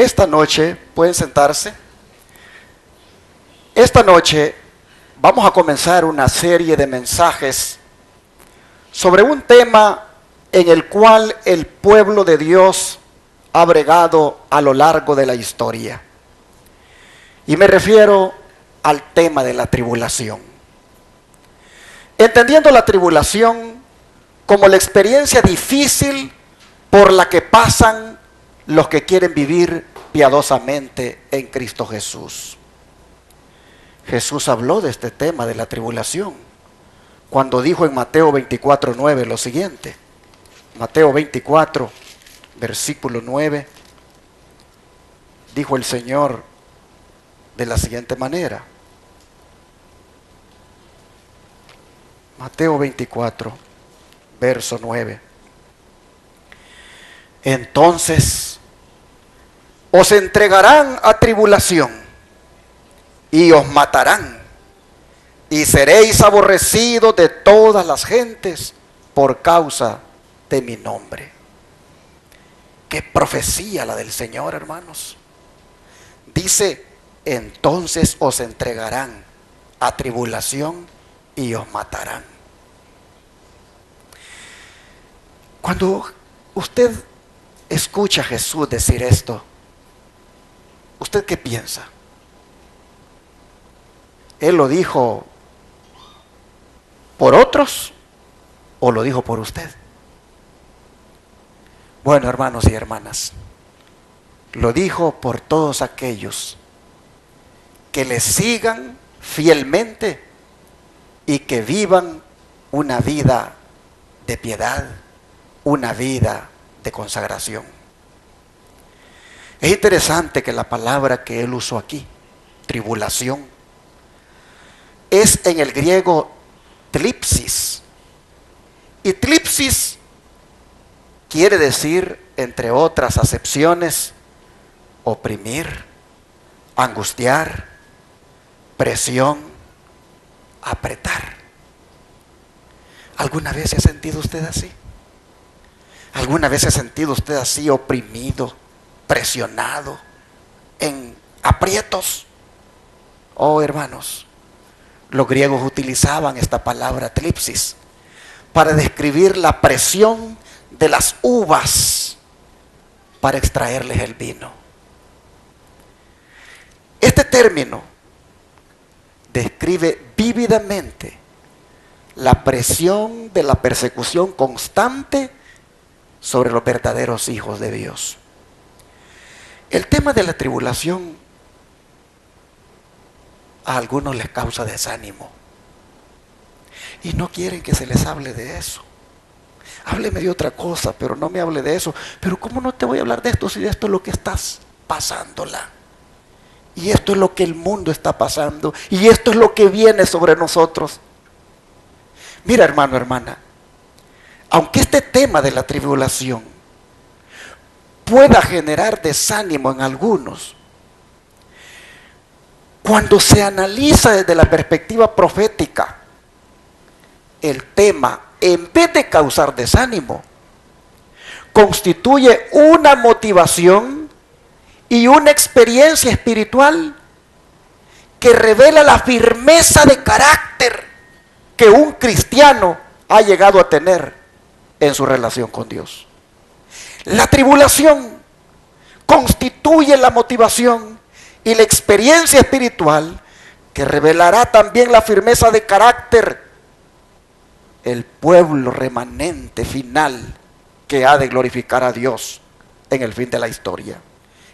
Esta noche, pueden sentarse. Esta noche vamos a comenzar una serie de mensajes sobre un tema en el cual el pueblo de Dios ha bregado a lo largo de la historia. Y me refiero al tema de la tribulación. Entendiendo la tribulación como la experiencia difícil por la que pasan los que quieren vivir piadosamente en Cristo Jesús. Jesús habló de este tema de la tribulación cuando dijo en Mateo 24:9 lo siguiente. Mateo 24, versículo 9, dijo el Señor de la siguiente manera. Mateo 24, verso 9. Entonces os entregarán a tribulación y os matarán, y seréis aborrecidos de todas las gentes por causa de mi nombre. Qué profecía la del Señor, hermanos. Dice, entonces os entregarán a tribulación y os matarán. Cuando usted escucha a Jesús decir esto, ¿usted qué piensa? ¿Él lo dijo por otros o lo dijo por usted? Bueno, hermanos y hermanas, lo dijo por todos aquellos que le sigan fielmente y que vivan una vida de piedad, una vida de consagración. Es interesante que la palabra que él usó aquí, tribulación, es en el griego tlipsis. Y tlipsis quiere decir, entre otras acepciones, oprimir, angustiar, presión, apretar. ¿Alguna vez se ha sentido usted así? ¿Alguna vez se ha sentido usted así, oprimido, presionado, en aprietos? Oh, hermanos, los griegos utilizaban esta palabra tlipsis para describir la presión de las uvas para extraerles el vino. Este término describe vívidamente la presión de la persecución constante sobre los verdaderos hijos de Dios. El tema de la tribulación a algunos les causa desánimo y no quieren que se les hable de eso. Hábleme de otra cosa, pero no me hable de eso. Pero ¿cómo no te voy a hablar de esto si de esto es lo que estás pasándola? Y esto es lo que el mundo está pasando, y esto es lo que viene sobre nosotros. Mira, hermano, hermana, aunque este tema de la tribulación pueda generar desánimo en algunos, cuando se analiza desde la perspectiva profética, el tema, en vez de causar desánimo, constituye una motivación y una experiencia espiritual que revela la firmeza de carácter que un cristiano ha llegado a tener en su relación con Dios. La tribulación constituye la motivación y la experiencia espiritual que revelará también la firmeza de carácter el pueblo remanente final que ha de glorificar a Dios en el fin de la historia.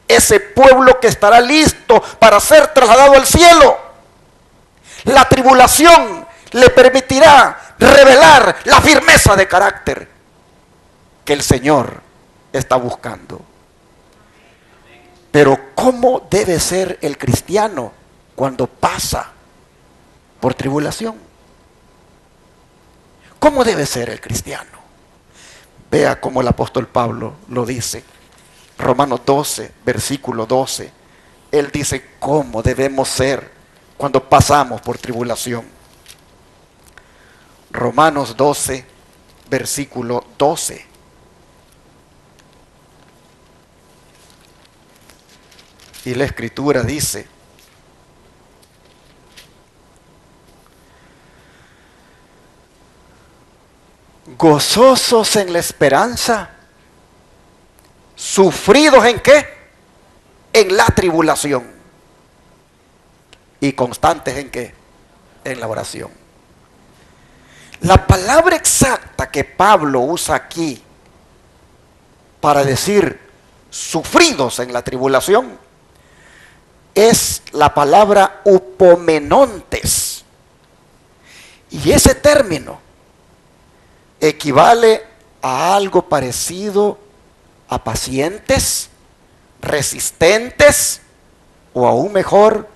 Ese pueblo que estará listo para ser trasladado al cielo. La tribulación le permitirá revelar la firmeza de carácter que el Señor está buscando. Pero ¿cómo debe ser el cristiano cuando pasa por tribulación? ¿Cómo debe ser el cristiano? Vea cómo el apóstol Pablo lo dice. Romanos 12, versículo 12. Él dice cómo debemos ser cuando pasamos por tribulación. Romanos 12, versículo 12. Y la Escritura dice: gozosos en la esperanza, sufridos ¿en qué? En la tribulación. Y constantes ¿en qué? En la oración. La palabra exacta que Pablo usa aquí para decir sufridos en la tribulación es la palabra upomenontes. Y ese término equivale a algo parecido a pacientes, resistentes o aún mejor,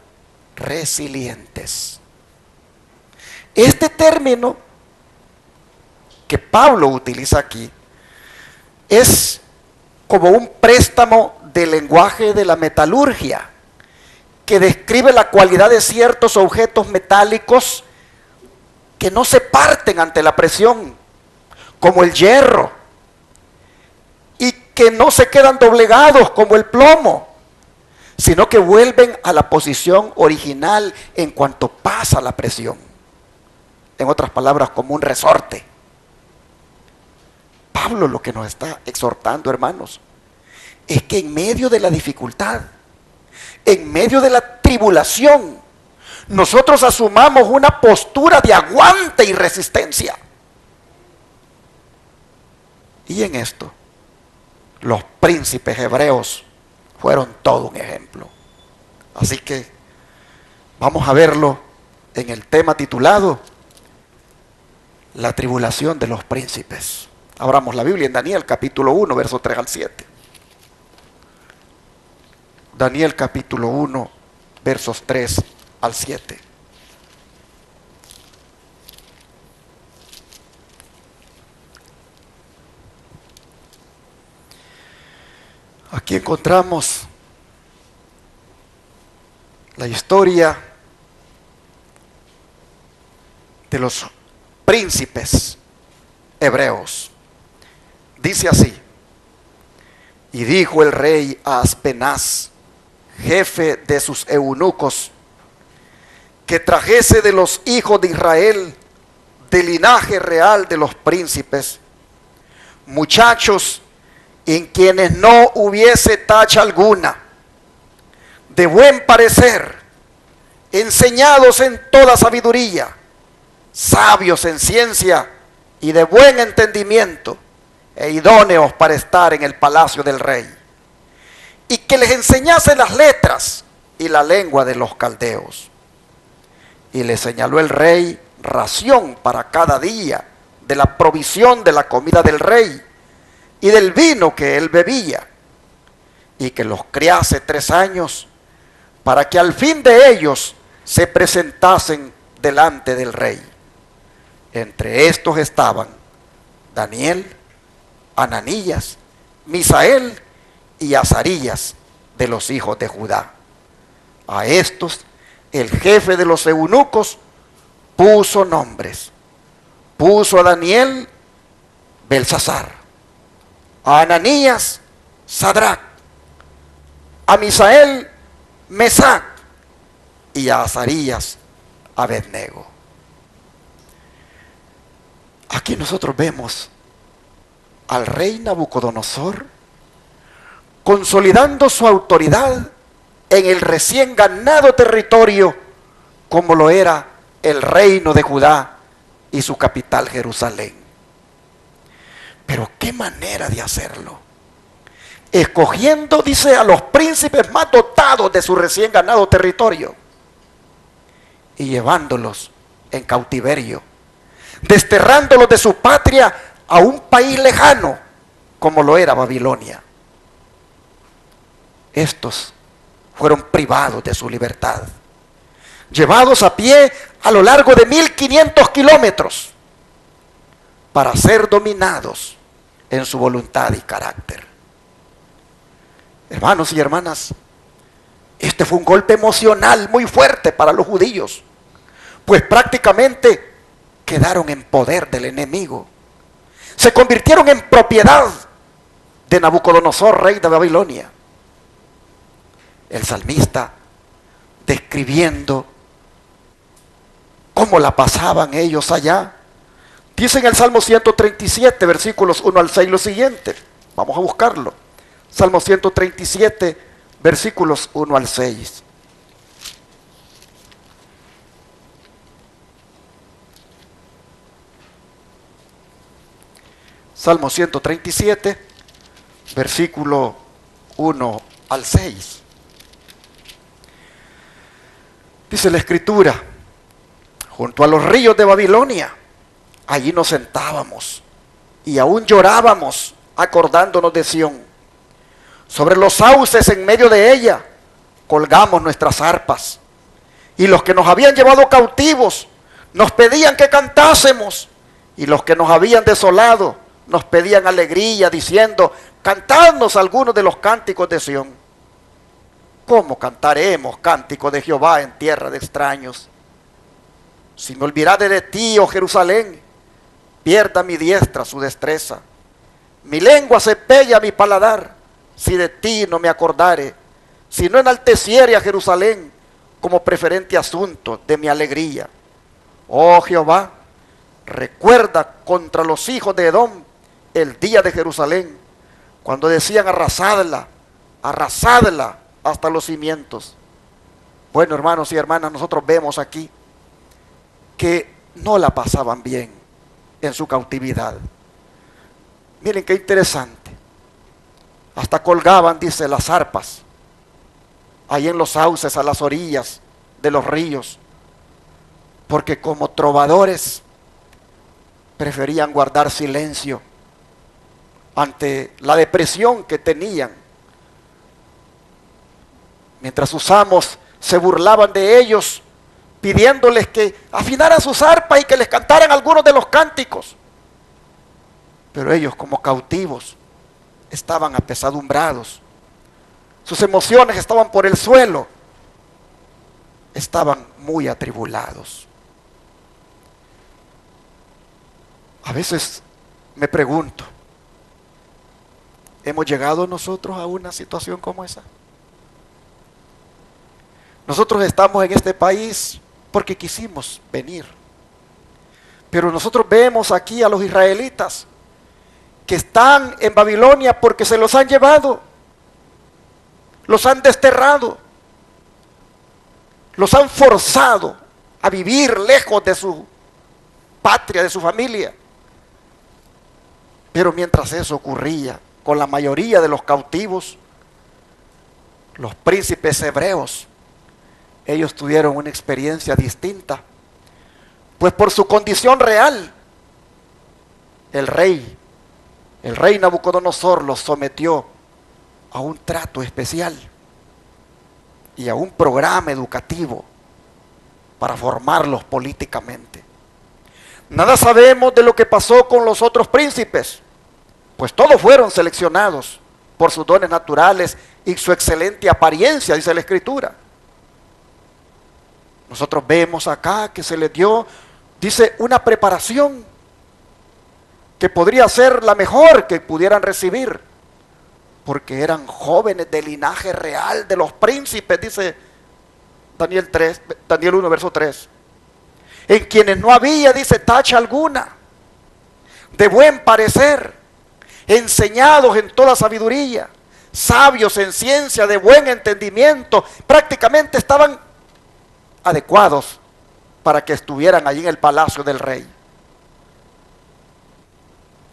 resilientes. Este término que Pablo utiliza aquí es como un préstamo del lenguaje de la metalurgia, que describe la cualidad de ciertos objetos metálicos que no se parten ante la presión, como el hierro, y que no se quedan doblegados como el plomo, sino que vuelven a la posición original en cuanto pasa la presión. En otras palabras, como un resorte. Pablo lo que nos está exhortando, hermanos, es que en medio de la dificultad, en medio de la tribulación, nosotros asumamos una postura de aguante y resistencia. Y en esto, los príncipes hebreos fueron todo un ejemplo. Así que vamos a verlo en el tema titulado La tribulación de los príncipes. Abramos la Biblia en Daniel capítulo 1, versos 3 al 7. Daniel capítulo 1, versos 3 al 7. Aquí encontramos la historia de los príncipes hebreos. Dice así: y dijo el rey a Aspenaz, jefe de sus eunucos, que trajese de los hijos de Israel, del linaje real de los príncipes, muchachos en quienes no hubiese tacha alguna, de buen parecer, enseñados en toda sabiduría, sabios en ciencia y de buen entendimiento, e idóneos para estar en el palacio del rey, y que les enseñase las letras y la lengua de los caldeos. Y le señaló el rey ración para cada día de la provisión de la comida del rey y del vino que él bebía, y que los criase 3 años, para que al fin de ellos se presentasen delante del rey. Entre estos estaban Daniel, Ananías, Misael y Azarías, de los hijos de Judá. A estos el jefe de los eunucos puso nombres. Puso a Daniel Belsasar, a Ananías Sadrac, a Misael Mesac y a Azarías Abednego. Aquí nosotros vemos al rey Nabucodonosor consolidando su autoridad en el recién ganado territorio, como lo era el reino de Judá y su capital Jerusalén. Pero qué manera de hacerlo. Escogiendo, dice, a los príncipes más dotados de su recién ganado territorio y llevándolos en cautiverio, desterrándolos de su patria a un país lejano como lo era Babilonia. Estos fueron privados de su libertad, llevados a pie a lo largo de 1500 kilómetros para ser dominados en su voluntad y carácter. Hermanos y hermanas, este fue un golpe emocional muy fuerte para los judíos, pues prácticamente quedaron en poder del enemigo. Se convirtieron en propiedad de Nabucodonosor, rey de Babilonia. El salmista describiendo cómo la pasaban ellos allá. Dice en el Salmo 137, versículos 1 al 6 lo siguiente. Vamos a buscarlo. Salmo 137, versículos 1 al 6. Salmo 137, versículo 1 al 6. Dice la Escritura: junto a los ríos de Babilonia, allí nos sentábamos y aún llorábamos acordándonos de Sión. Sobre los sauces en medio de ella colgamos nuestras arpas, y los que nos habían llevado cautivos nos pedían que cantásemos, y los que nos habían desolado nos pedían alegría, diciendo: cantadnos algunos de los cánticos de Sión. ¿Cómo cantaremos cántico de Jehová en tierra de extraños? Si me olvidare de ti, oh Jerusalén, pierda mi diestra su destreza. Mi lengua se pella a mi paladar, si de ti no me acordare, si no enalteciere a Jerusalén como preferente asunto de mi alegría. Oh Jehová, recuerda contra los hijos de Edom el día de Jerusalén, cuando decían: arrasadla, arrasadla hasta los cimientos. Bueno, hermanos y hermanas, nosotros vemos aquí que no la pasaban bien en su cautividad. Miren qué interesante. Hasta colgaban, dice, las arpas ahí en los sauces, a las orillas de los ríos, porque como trovadores preferían guardar silencio ante la depresión que tenían, mientras sus amos se burlaban de ellos, pidiéndoles que afinaran sus arpas y que les cantaran algunos de los cánticos. Pero ellos, como cautivos, estaban apesadumbrados. Sus emociones estaban por el suelo. Estaban muy atribulados. A veces me pregunto, ¿hemos llegado nosotros a una situación como esa? Nosotros estamos en este país porque quisimos venir. Pero nosotros vemos aquí a los israelitas que están en Babilonia porque se los han llevado, los han desterrado, los han forzado a vivir lejos de su patria, de su familia. Pero mientras eso ocurría con la mayoría de los cautivos, los príncipes hebreos, ellos tuvieron una experiencia distinta, pues por su condición real, el rey Nabucodonosor los sometió a un trato especial y a un programa educativo para formarlos políticamente. Nada sabemos de lo que pasó con los otros príncipes, pues todos fueron seleccionados por sus dones naturales y su excelente apariencia, dice la Escritura. Nosotros vemos acá que se les dio, dice, una preparación que podría ser la mejor que pudieran recibir, porque eran jóvenes de linaje real de los príncipes, dice Daniel 1, verso 3. En quienes no había, dice, tacha alguna, de buen parecer, enseñados en toda sabiduría, sabios en ciencia, de buen entendimiento, prácticamente estaban adecuados para que estuvieran allí en el palacio del rey.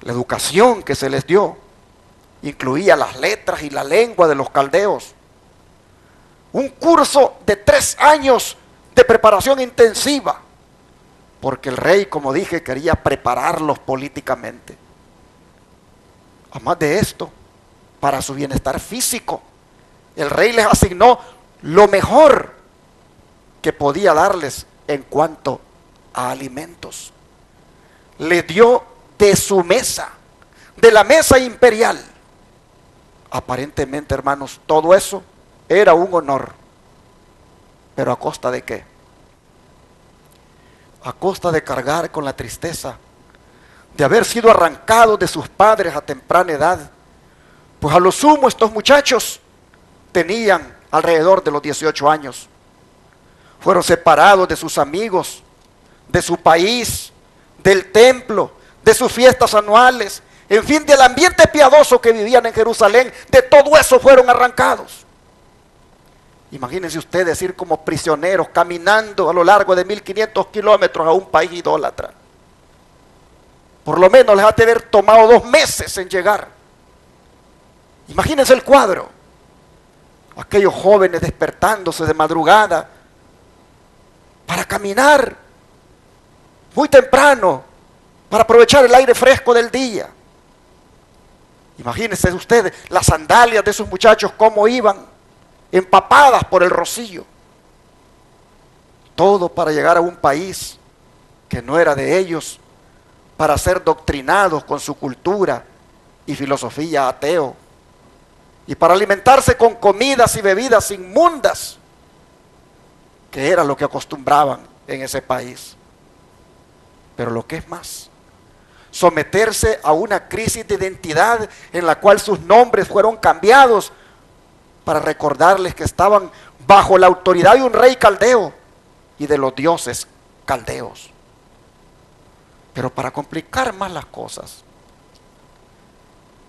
La educación que se les dio incluía las letras y la lengua de los caldeos. Un curso de 3 años de preparación intensiva, porque el rey, como dije, quería prepararlos políticamente. Además de esto, para su bienestar físico, el rey les asignó lo mejor que podía darles en cuanto a alimentos. Les dio de su mesa, de la mesa imperial. Aparentemente, hermanos, todo eso era un honor. ¿Pero a costa de qué? A costa de cargar con la tristeza de haber sido arrancados de sus padres a temprana edad. Pues a lo sumo estos muchachos tenían alrededor de los 18 años. Fueron separados de sus amigos, de su país, del templo, de sus fiestas anuales, en fin, del ambiente piadoso que vivían en Jerusalén. De todo eso fueron arrancados. Imagínense ustedes ir como prisioneros caminando a lo largo de 1500 kilómetros a un país idólatra. Por lo menos les ha de haber tomado 2 meses en llegar. Imagínense el cuadro. Aquellos jóvenes despertándose de madrugada para caminar muy temprano, para aprovechar el aire fresco del día. Imagínense ustedes las sandalias de esos muchachos cómo iban, empapadas por el rocío. Todo para llegar a un país que no era de ellos, para ser doctrinados con su cultura y filosofía ateo, y para alimentarse con comidas y bebidas inmundas, que era lo que acostumbraban en ese país. Pero lo que es más, someterse a una crisis de identidad en la cual sus nombres fueron cambiados para recordarles que estaban bajo la autoridad de un rey caldeo y de los dioses caldeos. Pero para complicar más las cosas,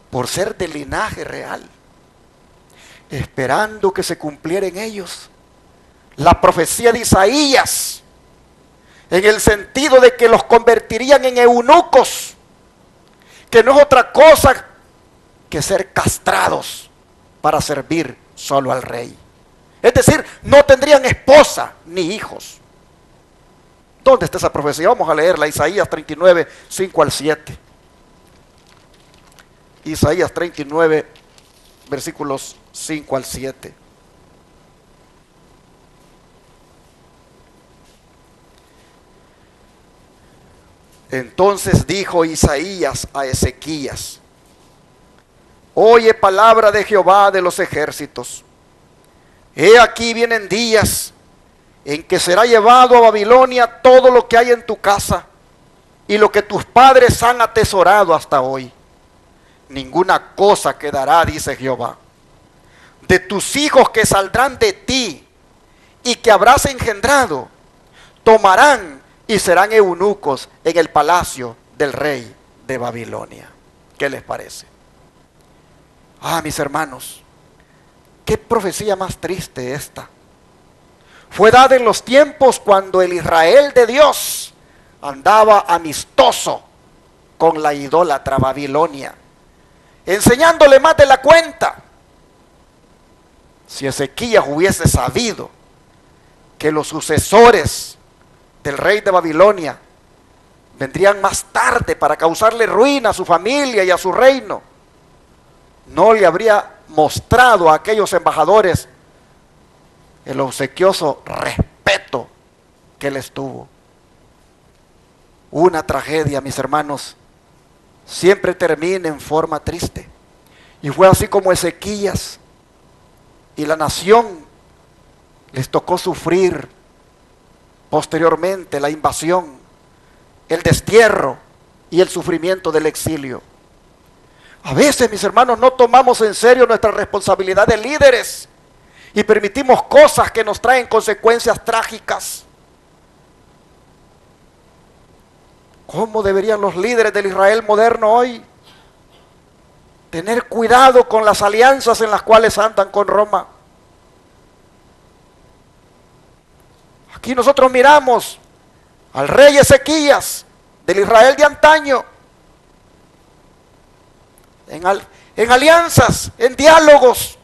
por ser de linaje real, esperando que se cumpliera en ellos la profecía de Isaías, en el sentido de que los convertirían en eunucos, que no es otra cosa que ser castrados para servir solo al rey. Es decir, no tendrían esposa ni hijos. ¿Dónde está esa profecía? Vamos a leerla, Isaías 39, 5 al 7. Isaías 39, versículos 5 al 7. Entonces dijo Isaías a Ezequías: oye palabra de Jehová de los ejércitos. He aquí vienen días en que será llevado a Babilonia todo lo que hay en tu casa y lo que tus padres han atesorado hasta hoy. Ninguna cosa quedará, dice Jehová. De tus hijos que saldrán de ti y que habrás engendrado, tomarán y serán eunucos en el palacio del rey de Babilonia. ¿Qué les parece? Ah, mis hermanos, qué profecía más triste esta. Fue dada en los tiempos cuando el Israel de Dios andaba amistoso con la idólatra Babilonia, enseñándole más de la cuenta. Si Ezequías hubiese sabido que los sucesores del rey de Babilonia vendrían más tarde para causarle ruina a su familia y a su reino, no le habría mostrado a aquellos embajadores el obsequioso respeto que les tuvo. Una tragedia, mis hermanos, siempre termina en forma triste. Y fue así como Ezequías y la nación les tocó sufrir posteriormente la invasión, el destierro y el sufrimiento del exilio. A veces, mis hermanos, no tomamos en serio nuestra responsabilidad de líderes y permitimos cosas que nos traen consecuencias trágicas. ¿Cómo deberían los líderes del Israel moderno hoy tener cuidado con las alianzas en las cuales andan con Roma? Aquí nosotros miramos al rey Ezequías del Israel de antaño en alianzas, en diálogos,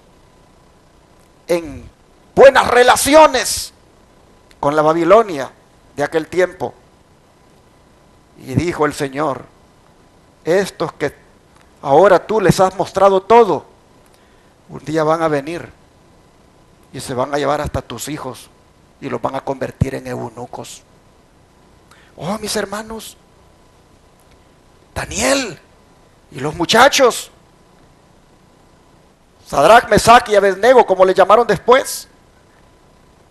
en buenas relaciones con la Babilonia de aquel tiempo. Y dijo el Señor: estos que ahora tú les has mostrado todo, un día van a venir y se van a llevar hasta tus hijos y los van a convertir en eunucos. Oh, mis hermanos, Daniel y los muchachos, Sadrach, Mesach y Abednego, como le llamaron después,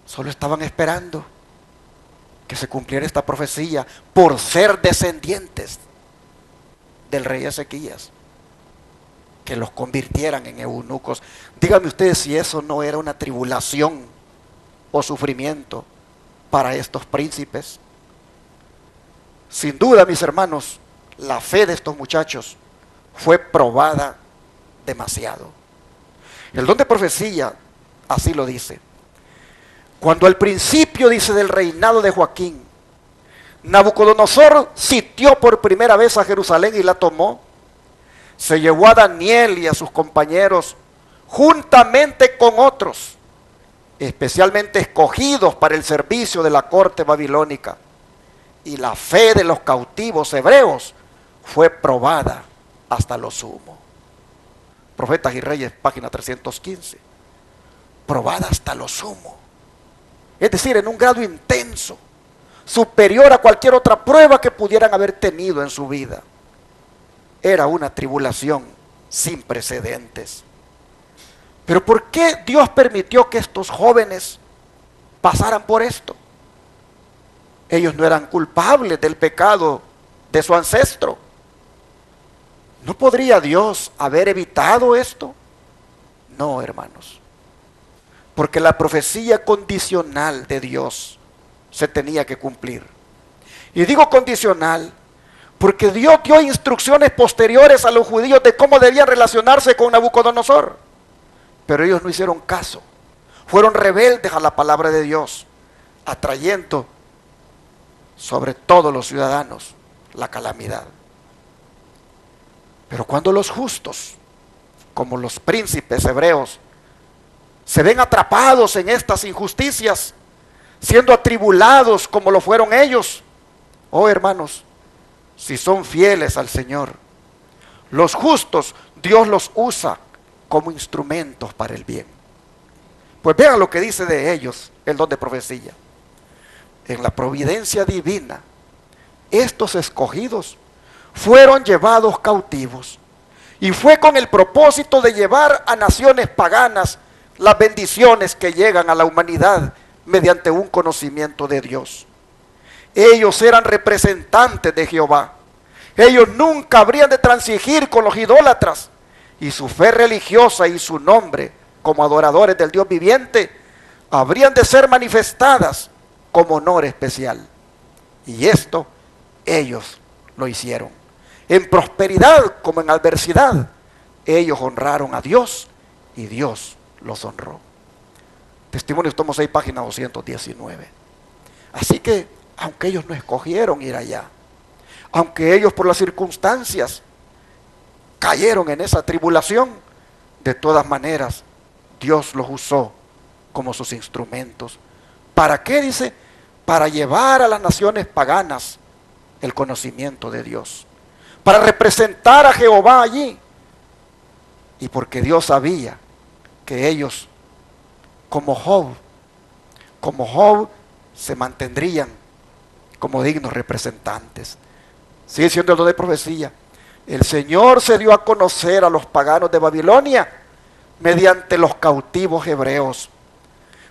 solo estaban esperando que se cumpliera esta profecía por ser descendientes del rey Ezequías. que los convirtieran en eunucos. Díganme ustedes si eso no era una tribulación o sufrimiento para estos príncipes. Sin duda, mis hermanos, la fe de estos muchachos fue probada demasiado. El don de profecía así lo dice. Cuando al principio, dice, del reinado de Joaquín, Nabucodonosor sitió por primera vez a Jerusalén y la tomó, se llevó a Daniel y a sus compañeros juntamente con otros, especialmente escogidos para el servicio de la corte babilónica. Y la fe de los cautivos hebreos fue probada hasta lo sumo. Profetas y Reyes, página 315. Probada hasta lo sumo. Es decir, en un grado intenso, superior a cualquier otra prueba que pudieran haber tenido en su vida. Era una tribulación sin precedentes. Pero ¿por qué Dios permitió que estos jóvenes pasaran por esto? Ellos no eran culpables del pecado de su ancestro. ¿No podría Dios haber evitado esto? No, hermanos. Porque la profecía condicional de Dios se tenía que cumplir. Y digo condicional porque Dios dio instrucciones posteriores a los judíos de cómo debían relacionarse con Nabucodonosor. Pero ellos no hicieron caso. Fueron rebeldes a la palabra de Dios, atrayendo sobre todos los ciudadanos la calamidad. Pero cuando los justos, como los príncipes hebreos, se ven atrapados en estas injusticias, siendo atribulados como lo fueron ellos, oh hermanos, si son fieles al Señor, los justos, Dios los usa como instrumentos para el bien. Pues vean lo que dice de ellos el don de profecía. En la providencia divina, estos escogidos fueron llevados cautivos, y fue con el propósito de llevar a naciones paganas las bendiciones que llegan a la humanidad mediante un conocimiento de Dios. Ellos eran representantes de Jehová. Ellos nunca habrían de transigir con los idólatras, y su fe religiosa y su nombre como adoradores del Dios viviente habrían de ser manifestadas como honor especial. Y esto ellos lo hicieron. En prosperidad como en adversidad, ellos honraron a Dios y Dios los honró. Testimonios, tomo 6, página 219. Así que, aunque ellos no escogieron ir allá, aunque ellos por las circunstancias cayeron en esa tribulación, de todas maneras, Dios los usó como sus instrumentos. ¿Para qué? Dice, para llevar a las naciones paganas el conocimiento de Dios, para representar a Jehová allí, y porque Dios sabía que ellos, como Job, se mantendrían como dignos representantes. Sigue siendo el don de profecía. El Señor se dio a conocer a los paganos de Babilonia mediante los cautivos hebreos.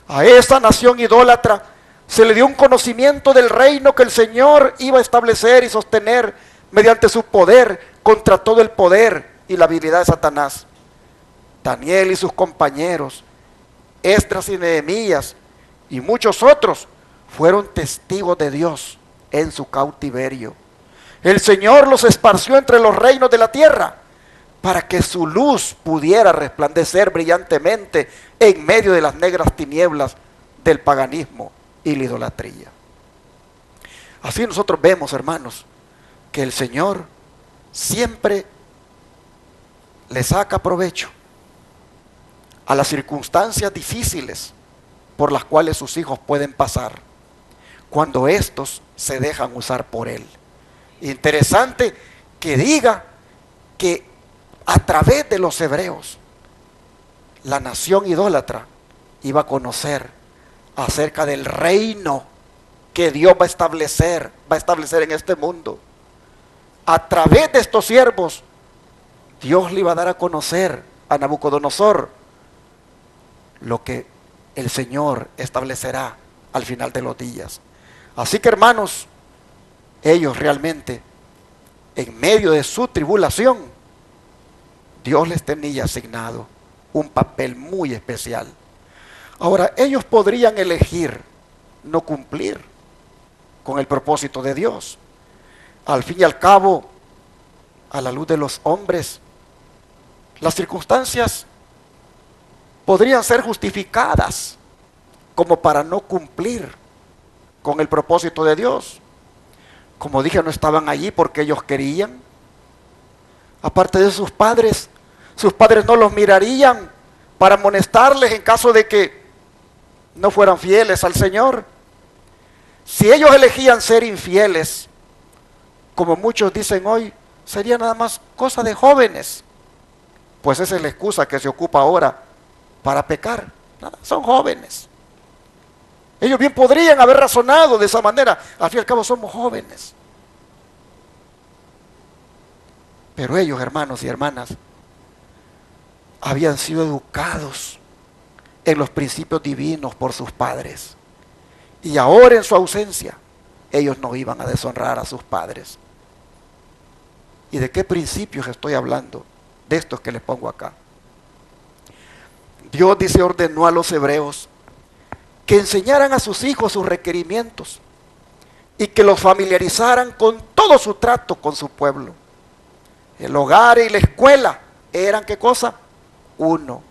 A esa nación idólatra se le dio un conocimiento del reino que el Señor iba a establecer y sostener mediante su poder contra todo el poder y la habilidad de Satanás. Daniel y sus compañeros, Esdras y Nehemías y muchos otros fueron testigos de Dios en su cautiverio. El Señor los esparció entre los reinos de la tierra para que su luz pudiera resplandecer brillantemente en medio de las negras tinieblas del paganismo y la idolatría. Así nosotros vemos, hermanos, que el Señor siempre le saca provecho a las circunstancias difíciles por las cuales sus hijos pueden pasar, cuando éstos se dejan usar por Él. Interesante que diga que a través de los hebreos, la nación idólatra iba a conocer acerca del reino que Dios va a establecer en este mundo. A través de estos siervos, Dios le iba a dar a conocer a Nabucodonosor lo que el Señor establecerá al final de los días. Así que, hermanos, ellos realmente, en medio de su tribulación, Dios les tenía asignado un papel muy especial. Ahora, ellos podrían elegir no cumplir con el propósito de Dios. Al fin y al cabo, a la luz de los hombres, las circunstancias podrían ser justificadas como para no cumplir con el propósito de Dios. Como dije, no estaban allí porque ellos querían. Aparte de sus padres no los mirarían para amonestarles en caso de que no fueran fieles al Señor. Si ellos elegían ser infieles, como muchos dicen hoy, sería nada más cosa de jóvenes. Pues esa es la excusa que se ocupa ahora para pecar. Son jóvenes. Ellos bien podrían haber razonado de esa manera. Al fin y al cabo somos jóvenes. Pero ellos, hermanos y hermanas, habían sido educados en los principios divinos por sus padres. Y ahora en su ausencia, ellos no iban a deshonrar a sus padres. ¿Y de qué principios estoy hablando? De estos que les pongo acá. Dios, dice, ordenó a los hebreos que enseñaran a sus hijos sus requerimientos y que los familiarizaran con todo su trato con su pueblo. El hogar y la escuela eran, ¿qué cosa? Uno.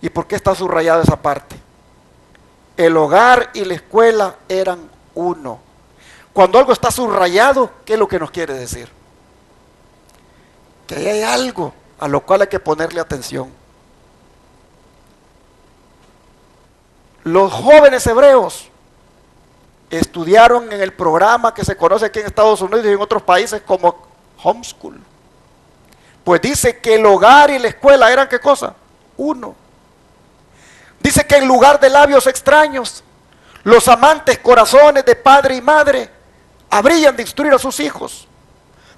¿Y por qué está subrayada esa parte? El hogar y la escuela eran uno. Cuando algo está subrayado, ¿qué es lo que nos quiere decir? Que hay algo a lo cual hay que ponerle atención. Los jóvenes hebreos estudiaron en el programa que se conoce aquí en Estados Unidos y en otros países como homeschool. Pues dice que el hogar y la escuela eran, ¿qué cosa? Uno. Dice que en lugar de labios extraños, los amantes corazones de padre y madre habrían de instruir a sus hijos.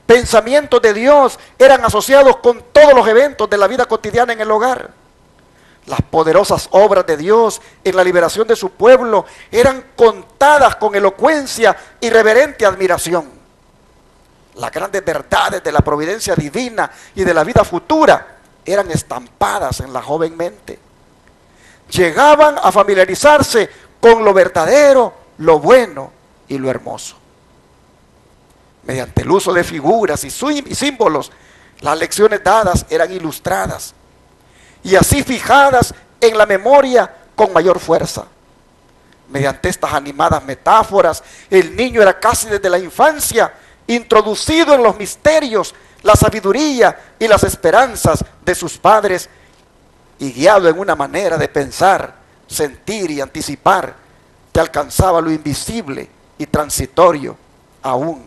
Pensamientos de Dios eran asociados con todos los eventos de la vida cotidiana en el hogar. Las poderosas obras de Dios en la liberación de su pueblo eran contadas con elocuencia y reverente admiración. Las grandes verdades de la providencia divina y de la vida futura eran estampadas en la joven mente. Llegaban a familiarizarse con lo verdadero, lo bueno y lo hermoso. Mediante el uso de figuras y símbolos, las lecciones dadas eran ilustradas y así fijadas en la memoria con mayor fuerza. Mediante estas animadas metáforas, el niño era casi desde la infancia introducido en los misterios, la sabiduría y las esperanzas de sus padres y guiado en una manera de pensar, sentir y anticipar que alcanzaba lo invisible y transitorio aún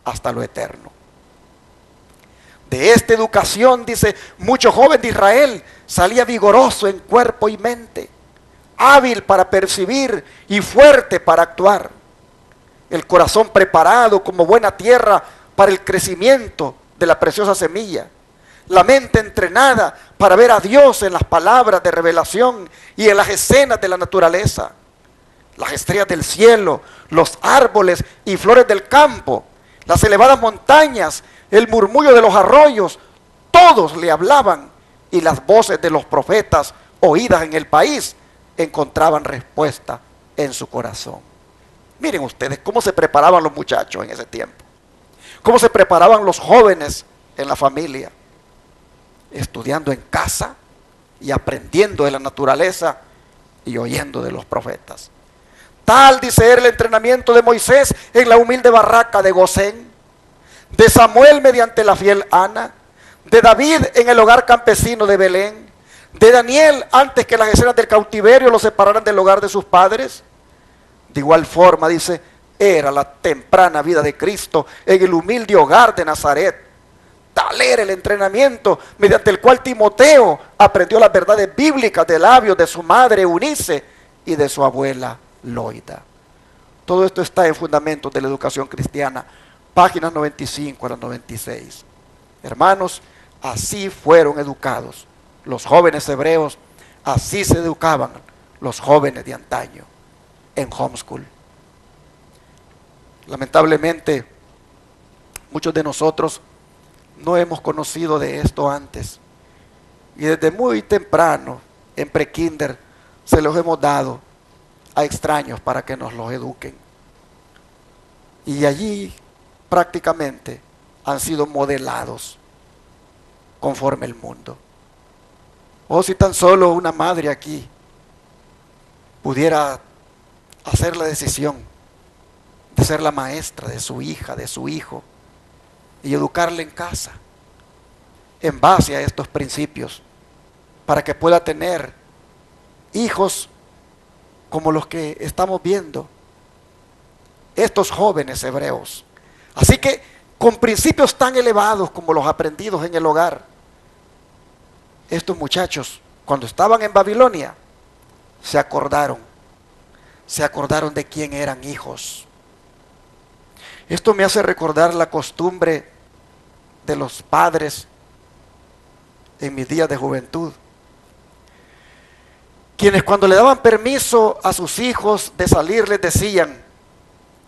hasta lo eterno. De esta educación, dice, mucho joven de Israel salía vigoroso en cuerpo y mente, hábil para percibir y fuerte para actuar. El corazón preparado como buena tierra para el crecimiento de la preciosa semilla. La mente entrenada para ver a Dios en las palabras de revelación y en las escenas de la naturaleza. Las estrellas del cielo, los árboles y flores del campo, las elevadas montañas, el murmullo de los arroyos, todos le hablaban y las voces de los profetas oídas en el país encontraban respuesta en su corazón. Miren ustedes cómo se preparaban los muchachos en ese tiempo, cómo se preparaban los jóvenes en la familia, estudiando en casa y aprendiendo de la naturaleza y oyendo de los profetas. Tal, dice, era el entrenamiento de Moisés en la humilde barraca de Gosén, de Samuel mediante la fiel Ana, de David en el hogar campesino de Belén, de Daniel antes que las escenas del cautiverio lo separaran del hogar de sus padres. De igual forma, dice, era la temprana vida de Cristo en el humilde hogar de Nazaret. Tal era el entrenamiento mediante el cual Timoteo aprendió las verdades bíblicas de labios de su madre Eunice y de su abuela Loida. Todo esto está en Fundamentos de la Educación Cristiana, páginas 95 a las 96. Hermanos, así fueron educados los jóvenes hebreos, así se educaban los jóvenes de antaño en homeschool. Lamentablemente, muchos de nosotros no hemos conocido de esto antes Y desde muy temprano, en prekinder, se los hemos dado a extraños para que nos los eduquen. Y allí prácticamente han sido modelados conforme el mundo. O si tan solo una madre aquí pudiera hacer la decisión de ser la maestra de su hija, de su hijo, y educarle en casa en base a estos principios, para que pueda tener hijos como los que estamos viendo, estos jóvenes hebreos. Así que con principios tan elevados como los aprendidos en el hogar, estos muchachos, cuando estaban en Babilonia, se acordaron de quién eran hijos. Esto me hace recordar la costumbre de los padres en mis días de juventud, quienes cuando le daban permiso a sus hijos de salir les decían: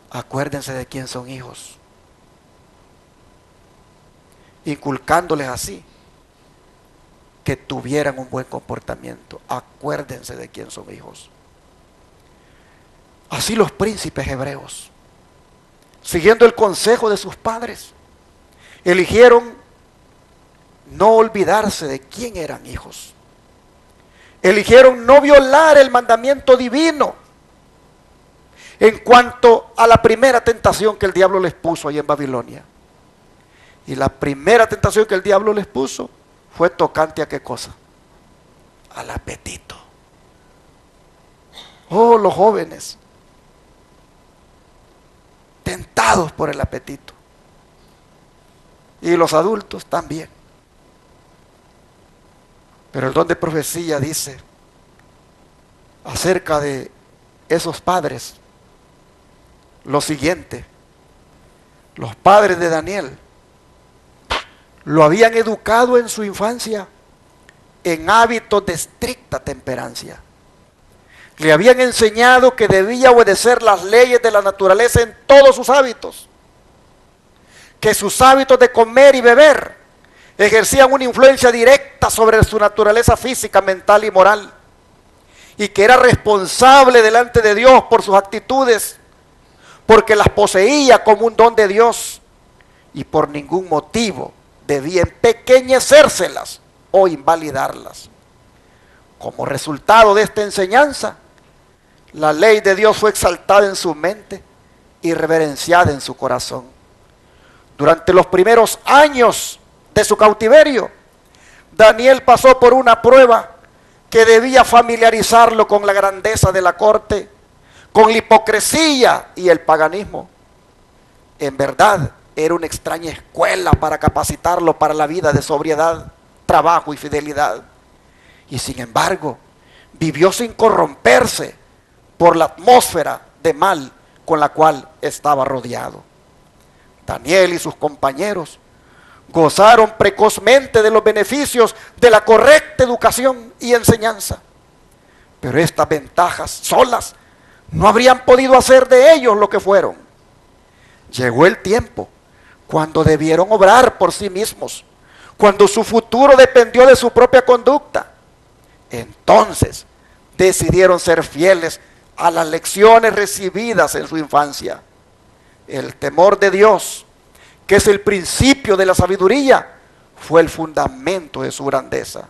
acuérdense de quién son hijos, inculcándoles así que tuvieran un buen comportamiento. Acuérdense de quién son hijos. Así los príncipes hebreos, siguiendo el consejo de sus padres, eligieron no olvidarse de quién eran hijos. Eligieron no violar el mandamiento divino en cuanto a la primera tentación que el diablo les puso ahí en Babilonia. Y la primera tentación que el diablo les puso fue tocante a qué cosa: al apetito. Oh, los jóvenes, tentados por el apetito. Y los adultos también. Pero el don de profecía dice acerca de esos padres lo siguiente: los padres de Daniel lo habían educado en su infancia en hábitos de estricta temperancia. Le habían enseñado que debía obedecer las leyes de la naturaleza en todos sus hábitos, que sus hábitos de comer y beber ejercían una influencia directa sobre su naturaleza física, mental y moral, y que era responsable delante de Dios por sus actitudes, porque las poseía como un don de Dios, y por ningún motivo debía empequeñecérselas o invalidarlas. Como resultado de esta enseñanza, la ley de Dios fue exaltada en su mente y reverenciada en su corazón. Durante los primeros años de su cautiverio, Daniel pasó por una prueba que debía familiarizarlo con la grandeza de la corte, con la hipocresía y el paganismo. En verdad, era una extraña escuela para capacitarlo para la vida de sobriedad, trabajo y fidelidad. Y sin embargo, vivió sin corromperse por la atmósfera de mal con la cual estaba rodeado. Daniel y sus compañeros gozaron precozmente de los beneficios de la correcta educación y enseñanza. Pero estas ventajas solas no habrían podido hacer de ellos lo que fueron. Llegó el tiempo cuando debieron obrar por sí mismos, cuando su futuro dependió de su propia conducta. Entonces decidieron ser fieles a las lecciones recibidas en su infancia. El temor de Dios, que es el principio de la sabiduría, fue el fundamento de su grandeza.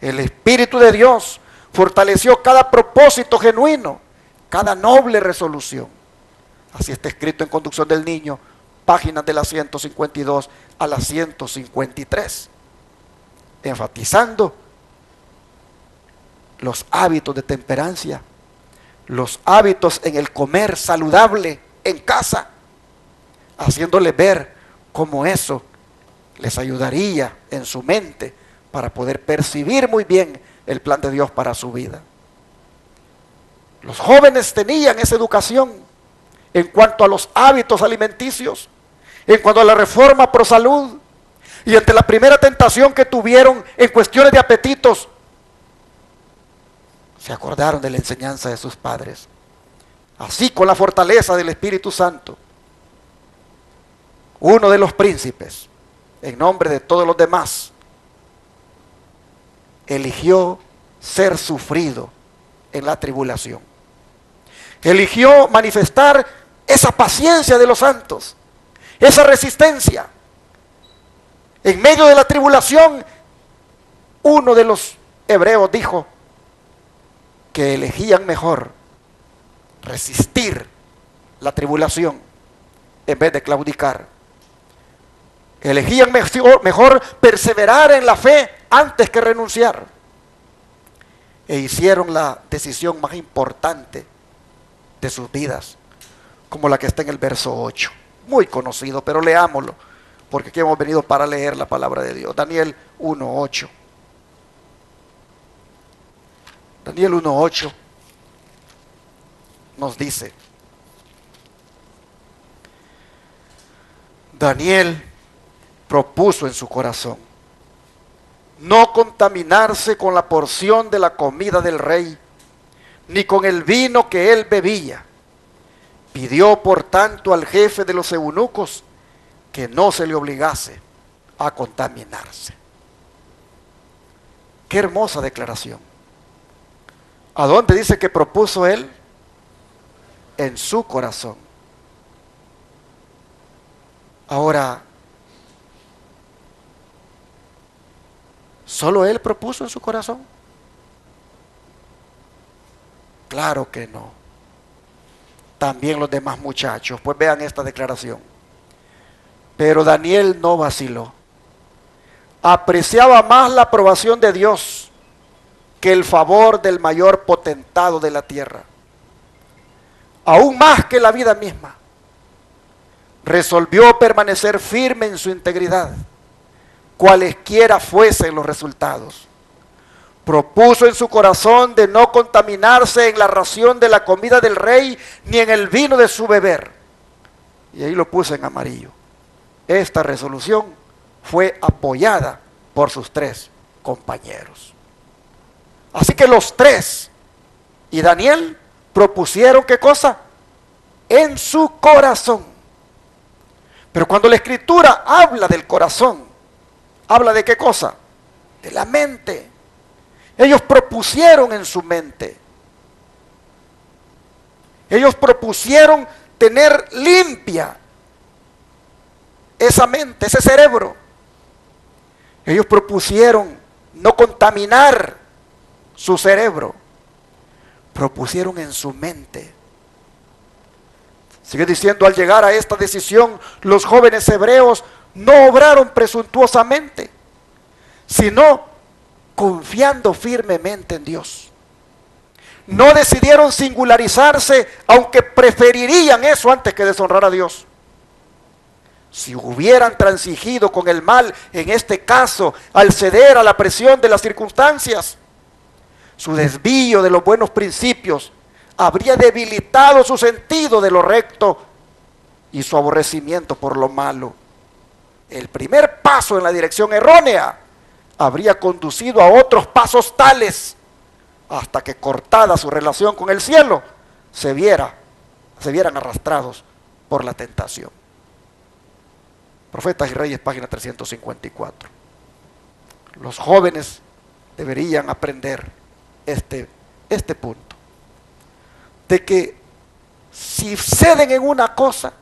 El Espíritu de Dios fortaleció cada propósito genuino, cada noble resolución. Así está escrito en Conducción del Niño, páginas de la 152 a la 153, enfatizando los hábitos de temperancia, los hábitos en el comer saludable en casa, haciéndole ver cómo eso les ayudaría en su mente para poder percibir muy bien el plan de Dios para su vida. Los jóvenes tenían esa educación en cuanto a los hábitos alimenticios, en cuanto a la reforma pro salud, y ante la primera tentación que tuvieron en cuestiones de apetitos, se acordaron de la enseñanza de sus padres. Así, con la fortaleza del Espíritu Santo, uno de los príncipes, en nombre de todos los demás, eligió ser sufrido en la tribulación. Eligió manifestar esa paciencia de los santos, esa resistencia. En medio de la tribulación, uno de los hebreos dijo que elegían mejor resistir la tribulación en vez de claudicar. Elegían mejor perseverar en la fe antes que renunciar. E hicieron la decisión más importante de sus vidas, como la que está en el verso 8. Muy conocido, pero leámoslo, porque aquí hemos venido para leer la palabra de Dios. Daniel 1:8. Daniel 1:8 nos dice: Daniel propuso en su corazón no contaminarse con la porción de la comida del rey, ni con el vino que él bebía. Pidió por tanto al jefe de los eunucos que no se le obligase a contaminarse. Qué hermosa declaración. ¿A dónde dice que propuso él? En su corazón. Ahora, ¿solo él propuso en su corazón? Claro que no. También los demás muchachos. Pues vean esta declaración. Pero Daniel no vaciló. Apreciaba más la aprobación de Dios que el favor del mayor potentado de la tierra. Aún más que la vida misma. Resolvió permanecer firme en su integridad, cualesquiera fuesen los resultados. Propuso en su corazón de no contaminarse en la ración de la comida del rey, ni en el vino de su beber. Y ahí lo puse en amarillo. Esta resolución fue apoyada por sus 3 compañeros. Así que los 3 y Daniel propusieron, ¿qué cosa? En su corazón. Pero cuando la Escritura habla del corazón, ¿habla de qué cosa? De la mente. Ellos propusieron en su mente. Ellos propusieron tener limpia esa mente, ese cerebro. Ellos propusieron no contaminar su cerebro. Propusieron en su mente. Sigue diciendo: al llegar a esta decisión, los jóvenes hebreos no obraron presuntuosamente, sino confiando firmemente en Dios. No decidieron singularizarse, aunque preferirían eso antes que deshonrar a Dios. Si hubieran transigido con el mal, en este caso, al ceder a la presión de las circunstancias, su desvío de los buenos principios habría debilitado su sentido de lo recto y su aborrecimiento por lo malo. El primer paso en la dirección errónea habría conducido a otros pasos tales, hasta que, cortada su relación con el cielo, se vieran arrastrados por la tentación. Profetas y Reyes, página 354. Los jóvenes deberían aprender este punto, de que si ceden en una cosa,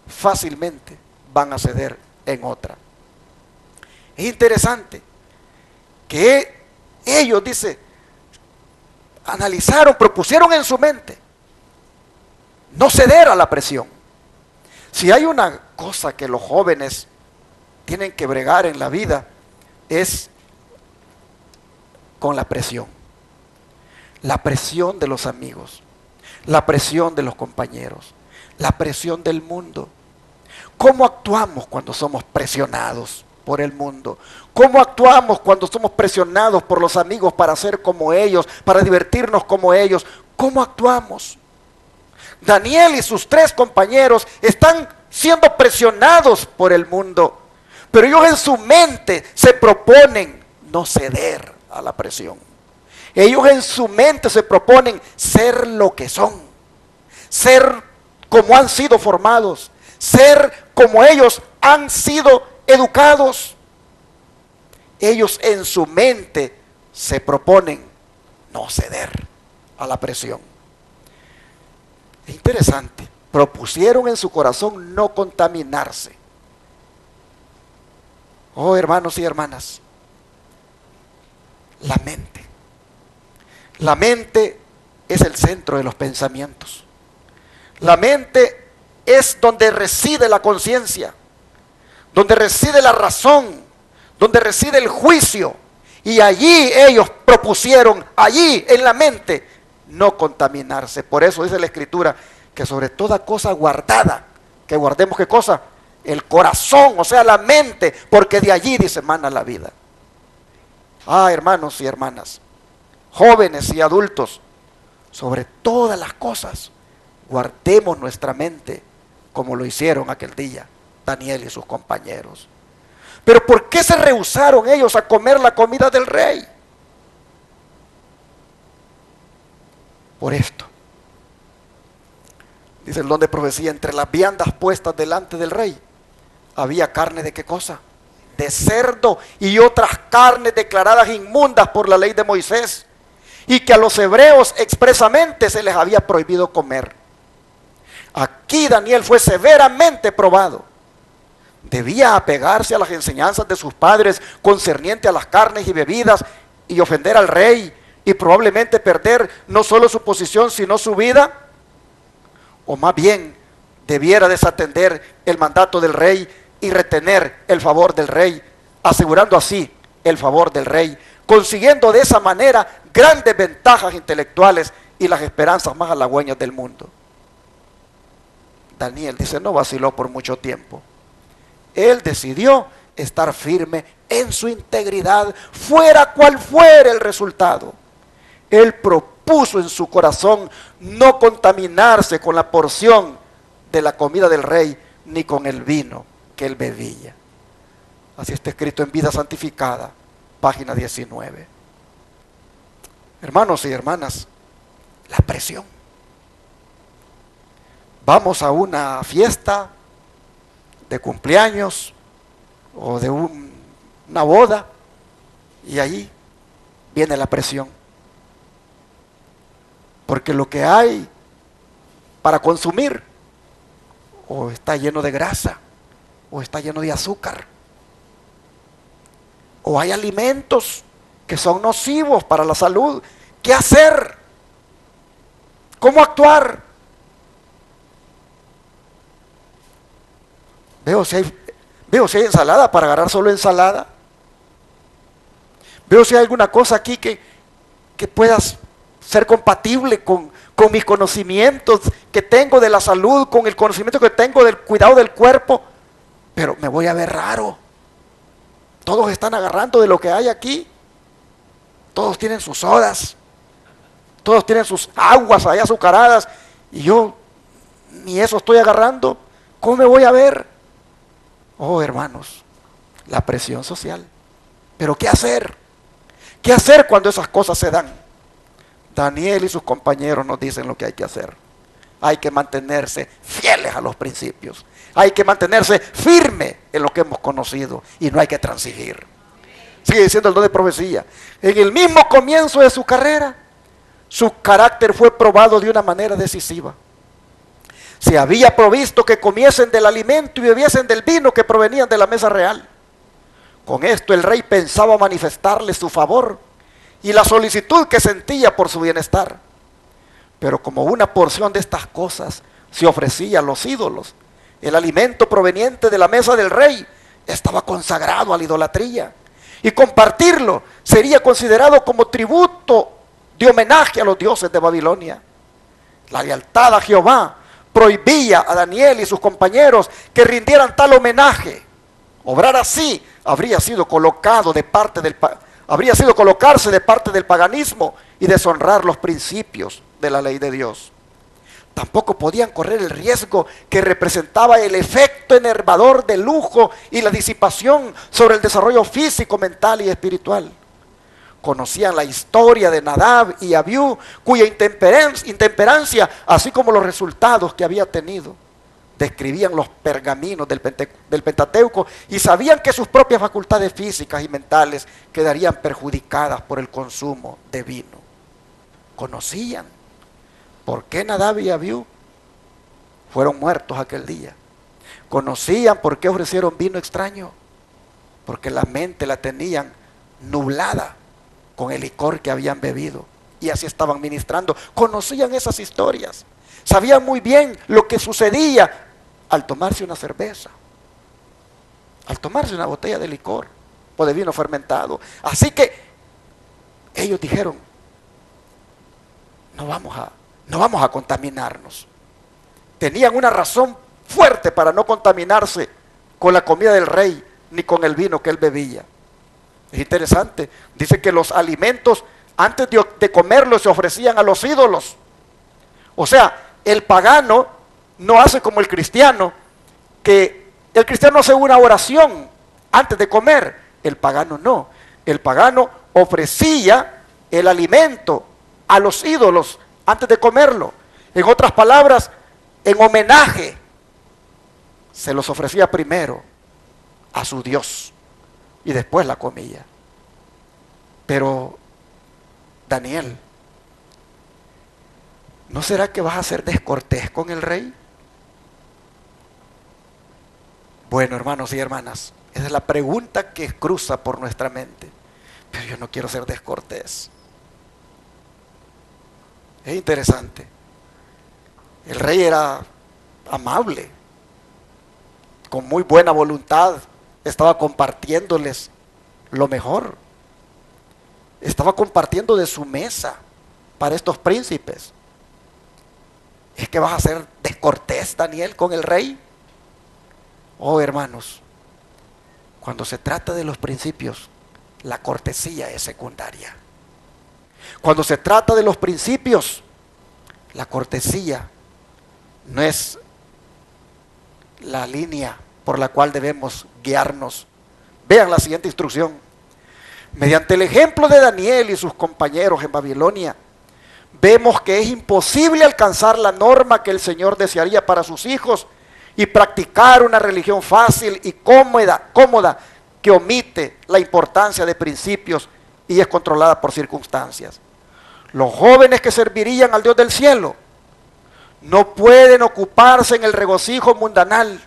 fácilmente van a ceder en otra. Es interesante que ellos, dice, analizaron, propusieron en su mente no ceder a la presión. Si hay una cosa que los jóvenes tienen que bregar en la vida, es con la presión. La presión de los amigos, la presión de los compañeros, la presión del mundo. ¿Cómo actuamos cuando somos presionados por el mundo? ¿Cómo actuamos cuando somos presionados por los amigos para ser como ellos, para divertirnos como ellos? ¿Cómo actuamos? Daniel y sus 3 compañeros están siendo presionados por el mundo, pero ellos en su mente se proponen no ceder a la presión. Ellos en su mente se proponen ser lo que son, ser como han sido formados, ser como ellos han sido educados. Ellos en su mente se proponen no ceder a la presión. Es interesante. Propusieron en su corazón no contaminarse. Oh, hermanos y hermanas, la mente. La mente es el centro de los pensamientos. La mente es donde reside la conciencia, donde reside la razón, donde reside el juicio. Y allí ellos propusieron, allí en la mente, no contaminarse. Por eso dice la Escritura que sobre toda cosa guardada, que guardemos ¿qué cosa? El corazón, o sea la mente, porque de allí dice mana la vida. Ah, hermanos y hermanas, jóvenes y adultos, sobre todas las cosas, guardemos nuestra mente como lo hicieron aquel día Daniel y sus compañeros. Pero ¿por qué se rehusaron ellos a comer la comida del rey? Por esto. Dice el don de profecía, entre las viandas puestas delante del rey, había carne de ¿qué cosa? De cerdo y otras carnes declaradas inmundas por la ley de Moisés, y que a los hebreos expresamente se les había prohibido comer. Aquí Daniel fue severamente probado. Debía apegarse a las enseñanzas de sus padres concerniente a las carnes y bebidas y ofender al rey y probablemente perder no solo su posición sino su vida, o más bien debiera desatender el mandato del rey y retener el favor del rey, asegurando así el favor del rey, consiguiendo de esa manera grandes ventajas intelectuales y las esperanzas más halagüeñas del mundo. Daniel dice, no vaciló por mucho tiempo. Él decidió estar firme en su integridad, fuera cual fuera el resultado. Él propuso en su corazón no contaminarse con la porción de la comida del rey, ni con el vino que él bebía. Así está escrito en Vida Santificada, página 19. Hermanos y hermanas, la presión. Vamos a una fiesta de cumpleaños o de una boda y ahí viene la presión. Porque lo que hay para consumir o está lleno de grasa o está lleno de azúcar, o hay alimentos que son nocivos para la salud. ¿Qué hacer? ¿Cómo actuar? Veo si hay ensalada para agarrar solo ensalada. Veo si hay alguna cosa aquí que puedas ser compatible con mis conocimientos que tengo de la salud, con el conocimiento que tengo del cuidado del cuerpo. Pero me voy a ver raro. Todos están agarrando de lo que hay aquí. Todos tienen sus sodas. Todos tienen sus aguas ahí azucaradas. Y yo ni eso estoy agarrando. ¿Cómo me voy a ver? Oh, hermanos, la presión social. Pero ¿qué hacer? ¿Qué hacer cuando esas cosas se dan? Daniel y sus compañeros nos dicen lo que hay que hacer. Hay que mantenerse fieles a los principios. Hay que mantenerse firme en lo que hemos conocido y no hay que transigir. Sigue diciendo el don de profecía. En el mismo comienzo de su carrera, su carácter fue probado de una manera decisiva. Se había provisto que comiesen del alimento y bebiesen del vino que provenían de la mesa real. Con esto el rey pensaba manifestarle su favor y la solicitud que sentía por su bienestar. Pero como una porción de estas cosas se ofrecía a los ídolos, el alimento proveniente de la mesa del rey estaba consagrado a la idolatría, y compartirlo sería considerado como tributo de homenaje a los dioses de Babilonia. La lealtad a Jehová prohibía a Daniel y sus compañeros que rindieran tal homenaje. Obrar así habría sido colocarse de parte del paganismo y deshonrar los principios de la ley de Dios. Tampoco podían correr el riesgo que representaba el efecto enervador del lujo y la disipación sobre el desarrollo físico, mental y espiritual. Conocían la historia de Nadab y Abiú, cuya intemperancia, así como los resultados que había tenido, describían los pergaminos del Pentateuco y sabían que sus propias facultades físicas y mentales quedarían perjudicadas por el consumo de vino. Conocían por qué Nadab y Abiú fueron muertos aquel día. Conocían por qué ofrecieron vino extraño, porque la mente la tenían nublada con el licor que habían bebido y así estaban ministrando. Conocían esas historias, sabían muy bien lo que sucedía al tomarse una cerveza, al tomarse una botella de licor o de vino fermentado. Así que ellos dijeron, no vamos a contaminarnos. Tenían una razón fuerte para no contaminarse con la comida del rey ni con el vino que él bebía. Es interesante, dice que los alimentos antes de comerlos se ofrecían a los ídolos. O sea, el pagano no hace como el cristiano, que el cristiano hace una oración antes de comer. El pagano no. El pagano ofrecía el alimento a los ídolos antes de comerlo. En otras palabras, en homenaje, se los ofrecía primero a su Dios y después la comía. Pero, Daniel, ¿no será que vas a ser descortés con el rey? Bueno, hermanos y hermanas, esa es la pregunta que cruza por nuestra mente. Pero yo no quiero ser descortés. Es interesante. El rey era amable, con muy buena voluntad, estaba compartiéndoles lo mejor. Estaba compartiendo de su mesa para estos príncipes. ¿Es que vas a ser descortés, Daniel, con el rey? Oh, hermanos, cuando se trata de los principios, la cortesía es secundaria. Cuando se trata de los principios, la cortesía no es la línea por la cual debemos guiarnos. Vean la siguiente instrucción. Mediante el ejemplo de Daniel y sus compañeros en Babilonia, vemos que es imposible alcanzar la norma que el Señor desearía para sus hijos y practicar una religión fácil y cómoda que omite la importancia de principios y es controlada por circunstancias. Los jóvenes que servirían al Dios del cielo no pueden ocuparse en el regocijo mundanal,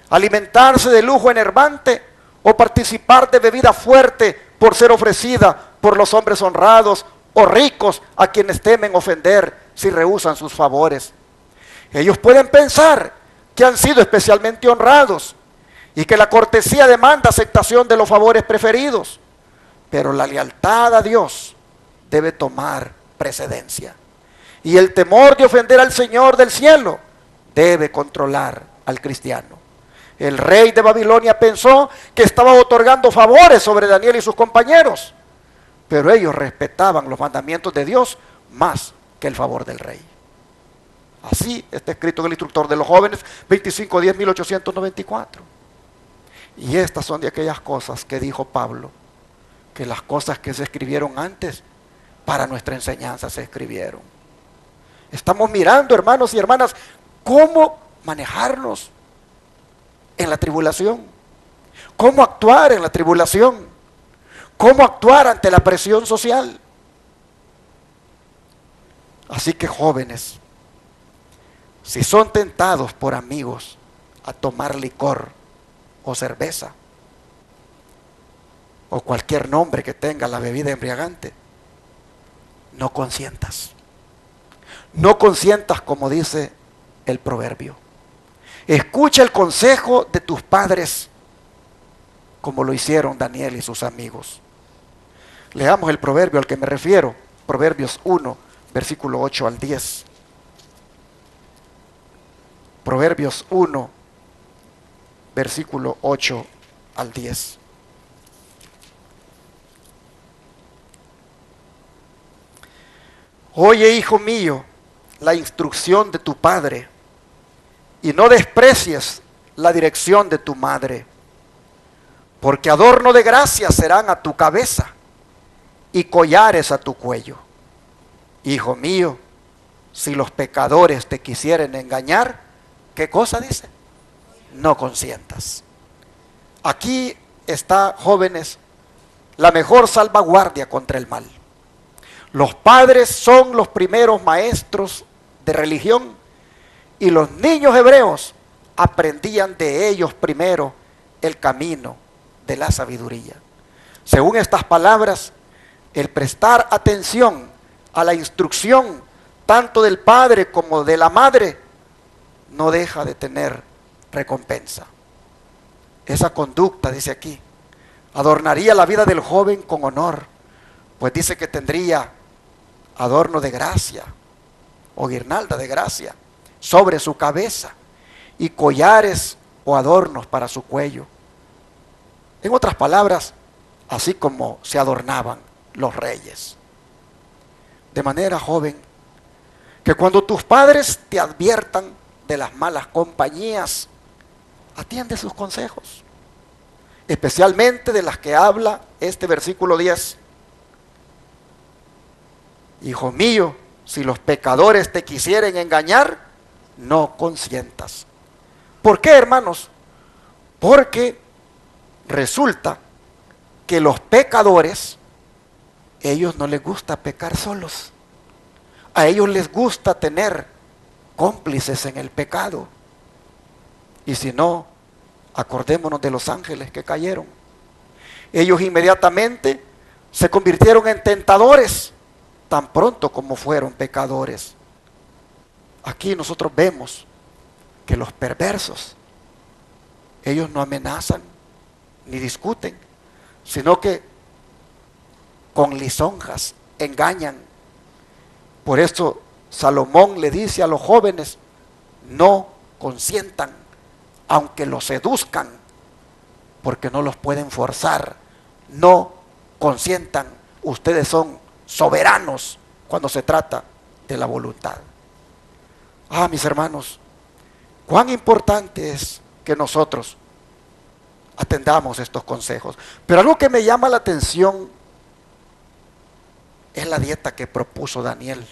alimentarse de lujo enervante o participar de bebida fuerte por ser ofrecida por los hombres honrados o ricos a quienes temen ofender si rehúsan sus favores. Ellos pueden pensar que han sido especialmente honrados y que la cortesía demanda aceptación de los favores preferidos, pero la lealtad a Dios debe tomar precedencia. Y el temor de ofender al Señor del cielo debe controlar al cristiano. El rey de Babilonia pensó que estaba otorgando favores sobre Daniel y sus compañeros, pero ellos respetaban los mandamientos de Dios más que el favor del rey. Así está escrito en el instructor de los jóvenes 25-10-1894. Y estas son de aquellas cosas que dijo Pablo, que las cosas que se escribieron antes para nuestra enseñanza se escribieron. Estamos mirando, hermanos y hermanas, cómo manejarnos en la tribulación, cómo actuar en la tribulación, cómo actuar ante la presión social. Así que jóvenes, si son tentados por amigos a tomar licor o cerveza o cualquier nombre que tenga la bebida embriagante, no consientas. No consientas, como dice el proverbio. Escucha el consejo de tus padres, como lo hicieron Daniel y sus amigos. Leamos el proverbio al que me refiero, Proverbios 1, versículo 8 al 10. Proverbios 1, versículo 8 al 10. Oye, hijo mío, la instrucción de tu padre, y no desprecies la dirección de tu madre, porque adorno de gracia serán a tu cabeza y collares a tu cuello. Hijo mío, si los pecadores te quisieren engañar, ¿qué cosa dice? No consientas. Aquí está, jóvenes, la mejor salvaguardia contra el mal. Los padres son los primeros maestros de religión y los niños hebreos aprendían de ellos primero el camino de la sabiduría. Según estas palabras, el prestar atención a la instrucción tanto del padre como de la madre no deja de tener recompensa. Esa conducta, dice aquí, adornaría la vida del joven con honor, pues dice que tendría adorno de gracia o guirnalda de gracia sobre su cabeza y collares o adornos para su cuello. En otras palabras, así como se adornaban los reyes. De manera, joven, que cuando tus padres te adviertan de las malas compañías, atiende sus consejos, especialmente de las que habla este versículo 10. Hijo mío, si los pecadores te quisieren engañar, no consientas. ¿Por qué, hermanos? Porque resulta que los pecadores, ellos no les gusta pecar solos. A ellos les gusta tener cómplices en el pecado. Y si no, acordémonos de los ángeles que cayeron. Ellos inmediatamente se convirtieron en tentadores, tan pronto como fueron pecadores. Aquí nosotros vemos que los perversos, ellos no amenazan ni discuten, sino que con lisonjas engañan. Por eso Salomón le dice a los jóvenes, no consientan, aunque los seduzcan, porque no los pueden forzar. No consientan, ustedes son soberanos cuando se trata de la voluntad. Mis hermanos, cuán importante es que nosotros atendamos estos consejos. Pero algo que me llama la atención es la dieta que propuso Daniel.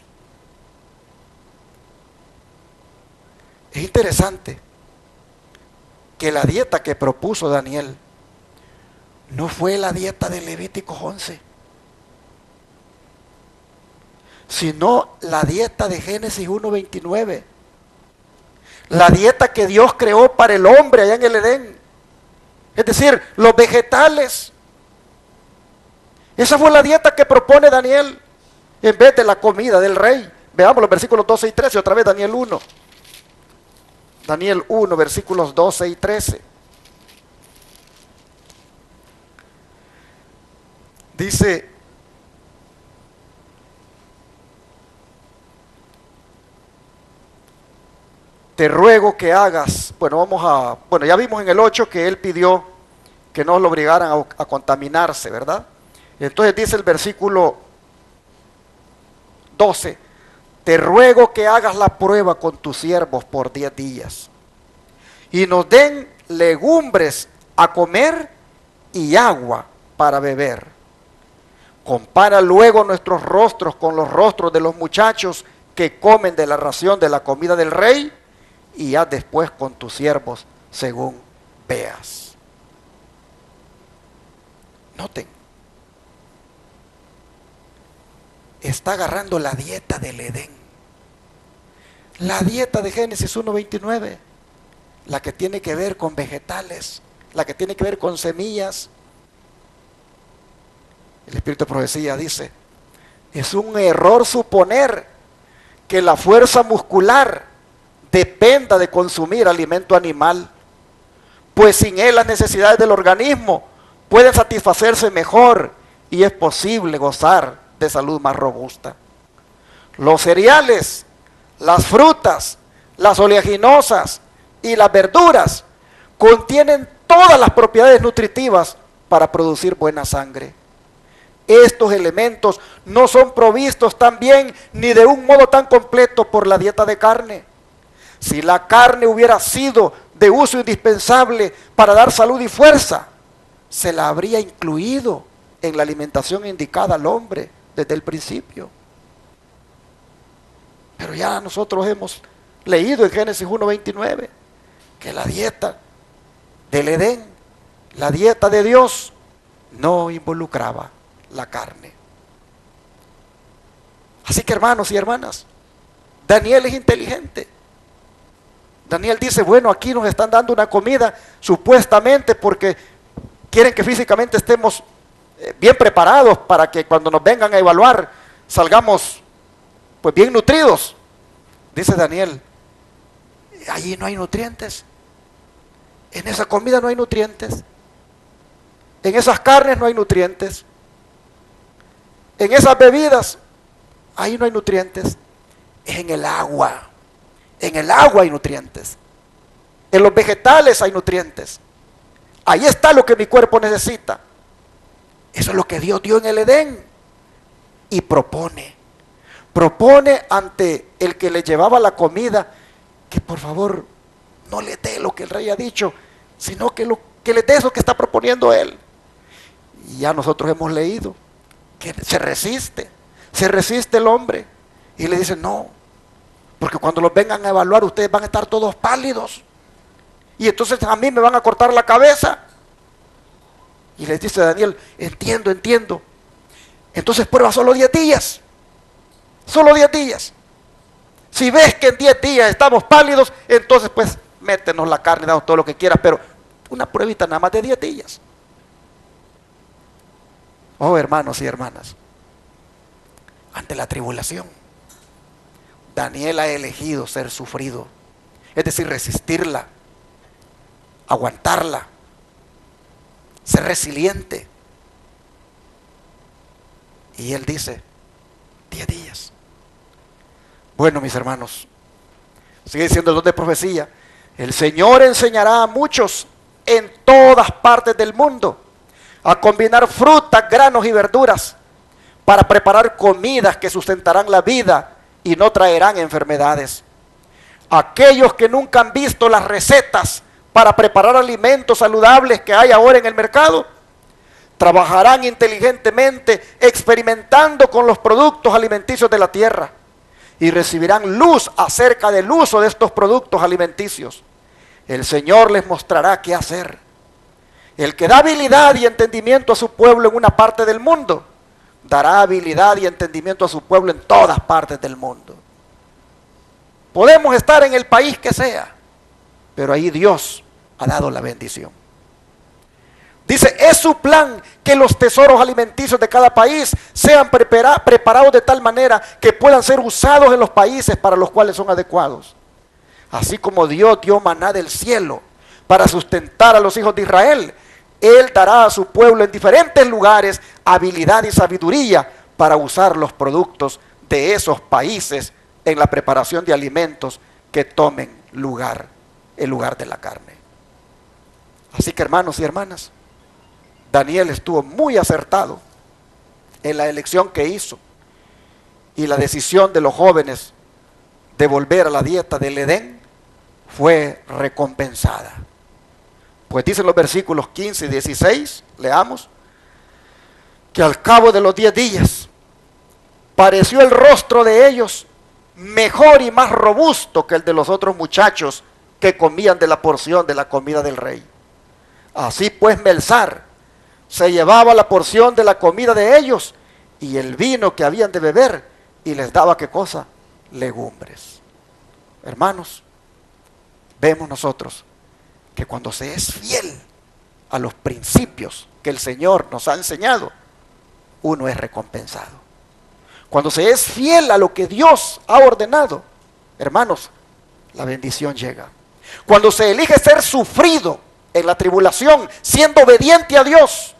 Es interesante que la dieta que propuso Daniel no fue la dieta de Levítico 11, sino la dieta de Génesis 1:29, la dieta que Dios creó para el hombre allá en el Edén, es decir, los vegetales. Esa fue la dieta que propone Daniel en vez de la comida del rey. Veamos los versículos 12 y 13, otra vez Daniel 1. Daniel 1, versículos 12 y 13. Dice, te ruego que hagas, ya vimos en el 8 que él pidió que no lo obligaran a contaminarse, ¿verdad? Entonces dice el versículo 12, te ruego que hagas la prueba con tus siervos por 10 días y nos den legumbres a comer y agua para beber. Compara luego nuestros rostros con los rostros de los muchachos que comen de la ración de la comida del rey y haz después con tus siervos según veas. Noten, está agarrando la dieta del Edén, la dieta de Génesis 1:29, la que tiene que ver con vegetales, la que tiene que ver con semillas. El Espíritu de Profecía dice, es un error suponer que la fuerza muscular dependa de consumir alimento animal, pues sin él las necesidades del organismo pueden satisfacerse mejor y es posible gozar de salud más robusta. Los cereales, las frutas, las oleaginosas y las verduras contienen todas las propiedades nutritivas para producir buena sangre. Estos elementos no son provistos tan bien ni de un modo tan completo por la dieta de carne. Si la carne hubiera sido de uso indispensable para dar salud y fuerza, se la habría incluido en la alimentación indicada al hombre desde el principio. Pero ya nosotros hemos leído en Génesis 1:29, que la dieta del Edén, la dieta de Dios, no involucraba la carne. Así que, hermanos y hermanas, Daniel es inteligente. Daniel dice, bueno, aquí nos están dando una comida supuestamente porque quieren que físicamente estemos bien preparados para que cuando nos vengan a evaluar salgamos pues bien nutridos. Dice Daniel, allí no hay nutrientes. En esa comida no hay nutrientes. En esas carnes no hay nutrientes. En esas bebidas, ahí no hay nutrientes. Es en el agua. En el agua hay nutrientes. En los vegetales hay nutrientes. Ahí está lo que mi cuerpo necesita. Eso es lo que Dios dio en el Edén. Y propone ante el que le llevaba la comida que por favor no le dé lo que el rey ha dicho, sino que le dé eso que está proponiendo él. Y ya nosotros hemos leído que se resiste el hombre y le dice no, porque cuando los vengan a evaluar ustedes van a estar todos pálidos y entonces a mí me van a cortar la cabeza. Y les dice Daniel, entiendo, entonces prueba solo 10 días. Solo 10 días. Si ves que en 10 días estamos pálidos, entonces pues métenos la carne, danos todo lo que quieras, pero una pruebita nada más de 10 días. Oh, hermanos y hermanas, ante la tribulación, Daniel ha elegido ser sufrido, es decir, resistirla, aguantarla, ser resiliente. Y él dice, 10 días. Bueno, mis hermanos, sigue diciendo el don de profecía, el Señor enseñará a muchos en todas partes del mundo a combinar frutas, granos y verduras para preparar comidas que sustentarán la vida y no traerán enfermedades. Aquellos que nunca han visto las recetas para preparar alimentos saludables que hay ahora en el mercado, trabajarán inteligentemente experimentando con los productos alimenticios de la tierra y recibirán luz acerca del uso de estos productos alimenticios. El Señor les mostrará qué hacer. El que da habilidad y entendimiento a su pueblo en una parte del mundo, dará habilidad y entendimiento a su pueblo en todas partes del mundo. Podemos estar en el país que sea, pero ahí Dios ha dado la bendición. Dice, es su plan que los tesoros alimenticios de cada país sean preparados de tal manera que puedan ser usados en los países para los cuales son adecuados. Así como Dios dio maná del cielo para sustentar a los hijos de Israel, Él dará a su pueblo en diferentes lugares habilidad y sabiduría para usar los productos de esos países en la preparación de alimentos que tomen lugar, el lugar de la carne. Así que, hermanos y hermanas, Daniel estuvo muy acertado en la elección que hizo y la decisión de los jóvenes de volver a la dieta del Edén fue recompensada. Pues dicen los versículos 15 y 16, leamos, que al cabo de los 10 días pareció el rostro de ellos mejor y más robusto que el de los otros muchachos que comían de la porción de la comida del rey. Así pues Melzar se llevaba la porción de la comida de ellos y el vino que habían de beber y les daba, ¿qué cosa? Legumbres. Hermanos, vemos nosotros que cuando se es fiel a los principios que el Señor nos ha enseñado, uno es recompensado. Cuando se es fiel a lo que Dios ha ordenado, hermanos, la bendición llega. Cuando se elige ser sufrido en la tribulación, siendo obediente a Dios,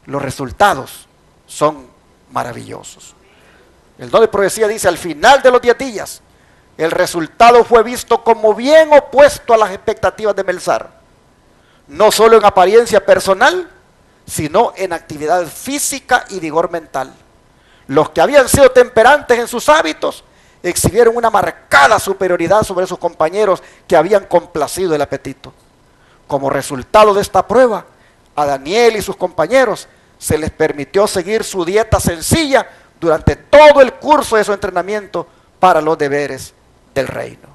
los resultados son maravillosos. El don de profecía dice, al final de los 10 días, el resultado fue visto como bien opuesto a las expectativas de Melzar. No solo en apariencia personal, sino en actividad física y vigor mental. Los que habían sido temperantes en sus hábitos, exhibieron una marcada superioridad sobre sus compañeros que habían complacido el apetito. Como resultado de esta prueba, a Daniel y sus compañeros se les permitió seguir su dieta sencilla durante todo el curso de su entrenamiento para los deberes del reino.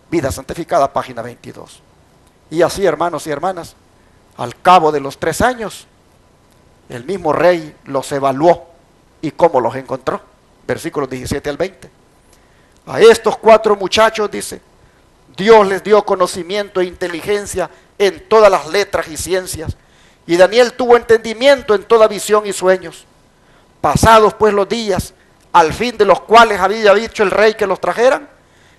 Vida Santificada, página 22. Y así, hermanos y hermanas, al cabo de los 3 años, el mismo rey los evaluó. ¿Y cómo los encontró? Versículos 17 al 20. A estos 4 muchachos, dice, Dios les dio conocimiento e inteligencia en todas las letras y ciencias. Y Daniel tuvo entendimiento en toda visión y sueños. Pasados pues los días, al fin de los cuales había dicho el rey que los trajeran,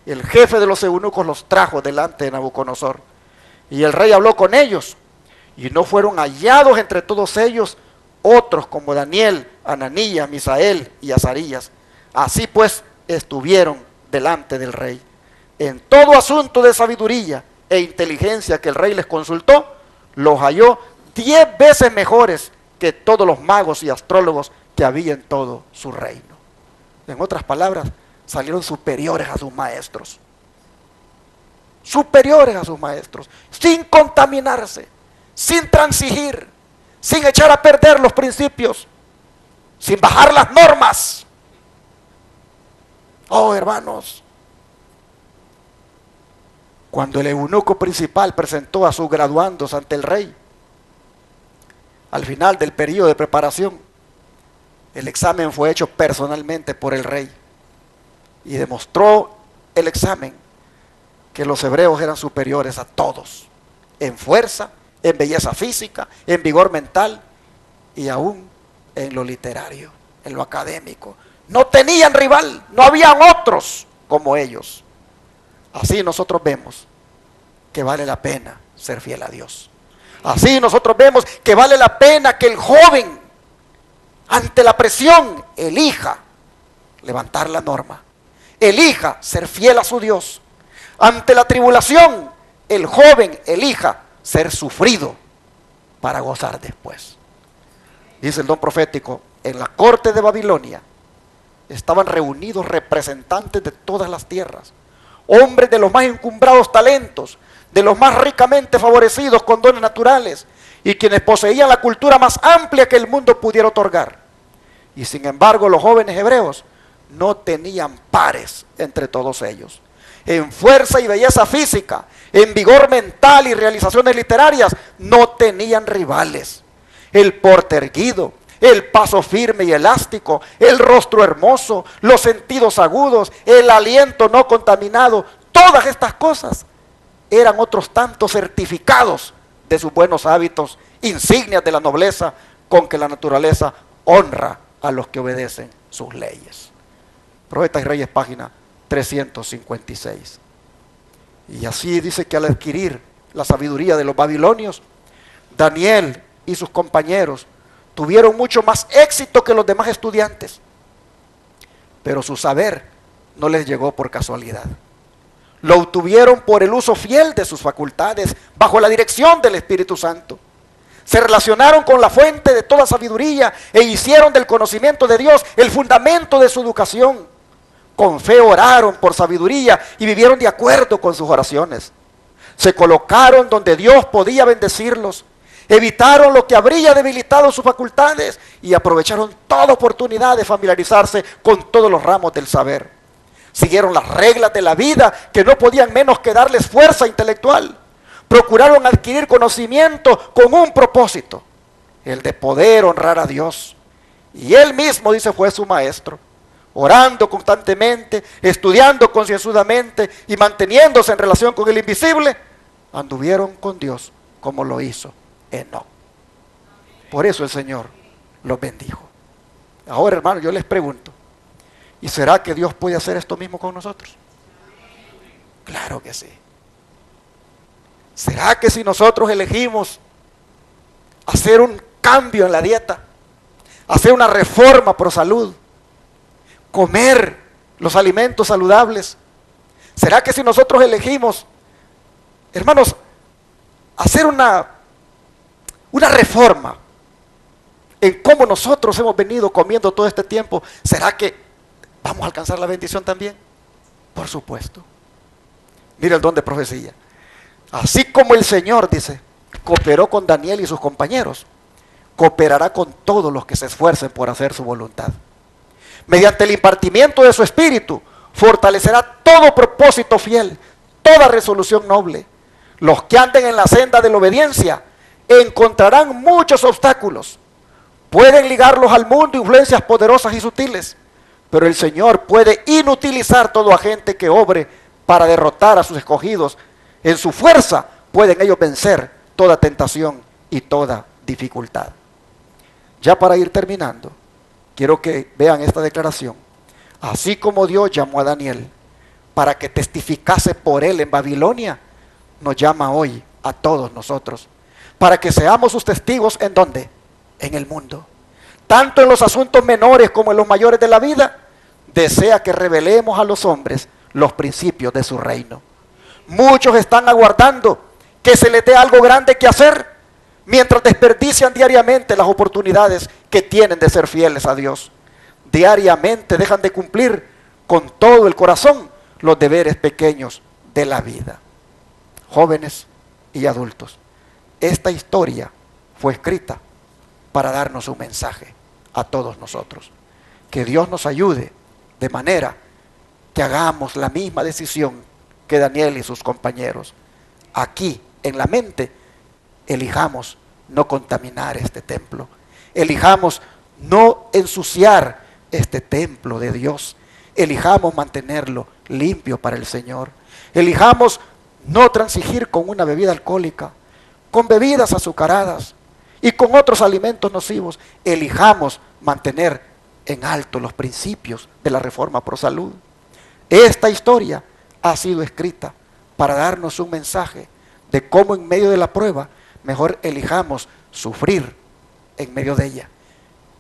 el jefe de los eunucos los trajo delante de Nabucodonosor. Y el rey habló con ellos, y no fueron hallados entre todos ellos otros como Daniel, Ananías, Misael y Azarías. Así pues estuvieron delante del rey. En todo asunto de sabiduría e inteligencia que el rey les consultó, los halló 10 veces mejores que todos los magos y astrólogos que había en todo su reino. En otras palabras, salieron superiores a sus maestros. Superiores a sus maestros, sin contaminarse, sin transigir, sin echar a perder los principios, sin bajar las normas. Oh, hermanos, cuando el eunuco principal presentó a sus graduandos ante el rey, al final del periodo de preparación, el examen fue hecho personalmente por el rey y demostró el examen que los hebreos eran superiores a todos, en fuerza, en belleza física, en vigor mental y aún en lo literario, en lo académico. No tenían rival, no habían otros como ellos. Así nosotros vemos que vale la pena ser fiel a Dios. Así nosotros vemos que vale la pena que el joven, ante la presión, elija levantar la norma, elija ser fiel a su Dios. Ante la tribulación, el joven elija ser sufrido para gozar después. Dice el don profético, en la corte de Babilonia estaban reunidos representantes de todas las tierras, hombres de los más encumbrados talentos, de los más ricamente favorecidos con dones naturales, y quienes poseían la cultura más amplia que el mundo pudiera otorgar. Y sin embargo, los jóvenes hebreos no tenían pares entre todos ellos. En fuerza y belleza física, en vigor mental y realizaciones literarias, no tenían rivales. El porte erguido, el paso firme y elástico, el rostro hermoso, los sentidos agudos, el aliento no contaminado, todas estas cosas eran otros tantos certificados de sus buenos hábitos, insignias de la nobleza con que la naturaleza honra a los que obedecen sus leyes. Profetas y Reyes, página 356. Y así dice que al adquirir la sabiduría de los babilonios, Daniel y sus compañeros tuvieron mucho más éxito que los demás estudiantes, pero su saber no les llegó por casualidad. Lo obtuvieron por el uso fiel de sus facultades, bajo la dirección del Espíritu Santo. Se relacionaron con la fuente de toda sabiduría e hicieron del conocimiento de Dios el fundamento de su educación. Con fe oraron por sabiduría y vivieron de acuerdo con sus oraciones. Se colocaron donde Dios podía bendecirlos. Evitaron lo que habría debilitado sus facultades y aprovecharon toda oportunidad de familiarizarse con todos los ramos del saber. Siguieron las reglas de la vida que no podían menos que darles fuerza intelectual. Procuraron adquirir conocimiento con un propósito, el de poder honrar a Dios. Y él mismo, dice, fue su maestro, orando constantemente, estudiando concienzudamente y manteniéndose en relación con el invisible, anduvieron con Dios como lo hizo Enoc. Por eso el Señor los bendijo. Ahora, hermano, yo les pregunto, ¿y será que Dios puede hacer esto mismo con nosotros? Claro que sí. ¿Será que si nosotros elegimos hacer un cambio en la dieta, hacer una reforma pro salud, comer los alimentos saludables, será que si nosotros elegimos, hermanos, hacer una reforma en cómo nosotros hemos venido comiendo todo este tiempo, será que vamos a alcanzar la bendición también? Por supuesto. Mira el don de profecía. Así como el Señor, dice, cooperó con Daniel y sus compañeros, cooperará con todos los que se esfuercen por hacer su voluntad. Mediante el impartimiento de su espíritu, fortalecerá todo propósito fiel, toda resolución noble. Los que anden en la senda de la obediencia encontrarán muchos obstáculos. Pueden ligarlos al mundo influencias poderosas y sutiles, pero el Señor puede inutilizar todo agente que obre para derrotar a sus escogidos. En su fuerza pueden ellos vencer toda tentación y toda dificultad. Ya para ir terminando, quiero que vean esta declaración. Así como Dios llamó a Daniel para que testificase por él en Babilonia, nos llama hoy a todos nosotros para que seamos sus testigos. ¿En dónde? En el mundo. Tanto en los asuntos menores como en los mayores de la vida, desea que revelemos a los hombres los principios de su reino. Muchos están aguardando que se les dé algo grande que hacer, mientras desperdician diariamente las oportunidades que tienen de ser fieles a Dios. Diariamente dejan de cumplir con todo el corazón los deberes pequeños de la vida. Jóvenes y adultos, esta historia fue escrita para darnos un mensaje a todos nosotros. Que Dios nos ayude de manera que hagamos la misma decisión que Daniel y sus compañeros. Aquí, en la mente, elijamos no contaminar este templo. Elijamos no ensuciar este templo de Dios. Elijamos mantenerlo limpio para el Señor. Elijamos no transigir con una bebida alcohólica, con bebidas azucaradas y con otros alimentos nocivos. Elijamos mantener en alto los principios de la reforma pro salud. Esta historia ha sido escrita para darnos un mensaje de cómo en medio de la prueba mejor elijamos sufrir en medio de ella.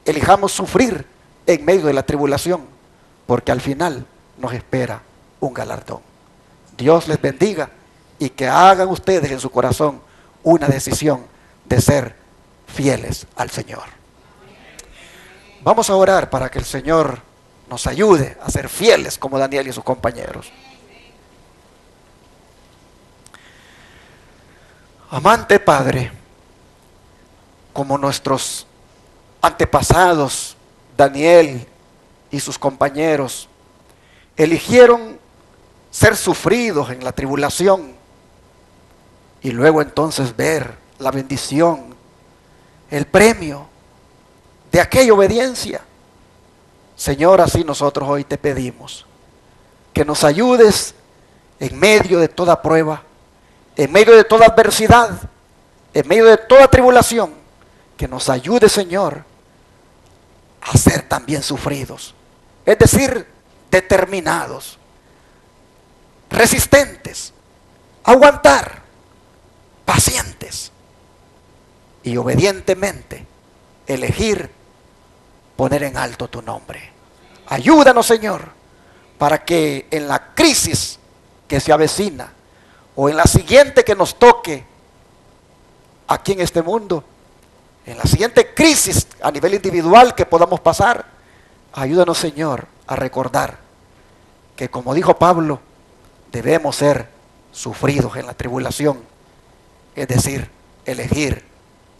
Elijamos sufrir en medio de la tribulación, porque al final nos espera un galardón. Dios les bendiga y que hagan ustedes en su corazón una decisión de ser fieles al Señor. Vamos a orar para que el Señor nos ayude a ser fieles como Daniel y sus compañeros. Amante Padre, como nuestros antepasados, Daniel y sus compañeros, eligieron ser sufridos en la tribulación y luego entonces ver la bendición, el premio de aquella obediencia. Señor, así nosotros hoy te pedimos que nos ayudes en medio de toda prueba, en medio de toda adversidad, en medio de toda tribulación, que nos ayude, Señor, a ser también sufridos, es decir, determinados, resistentes, aguantar, pacientes y obedientemente elegir poner en alto tu nombre. Ayúdanos, Señor, para que en la crisis que se avecina o en la siguiente que nos toque aquí en este mundo, en la siguiente crisis a nivel individual que podamos pasar, ayúdanos, Señor, a recordar que, como dijo Pablo, debemos ser sufridos en la tribulación, es decir, elegir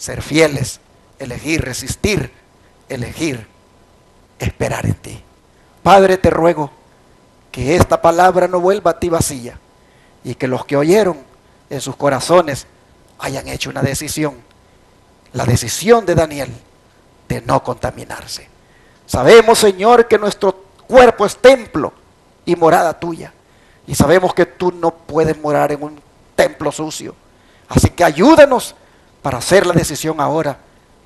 ser fieles, elegir resistir, elegir esperar en ti. Padre, te ruego que esta palabra no vuelva a ti vacía y que los que oyeron en sus corazones hayan hecho una decisión, la decisión de Daniel de no contaminarse. Sabemos, Señor, que nuestro cuerpo es templo y morada tuya, y sabemos que tú no puedes morar en un templo sucio. Así que ayúdanos para hacer la decisión ahora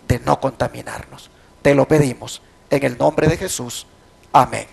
de no contaminarnos. Te lo pedimos en el nombre de Jesús. Amén.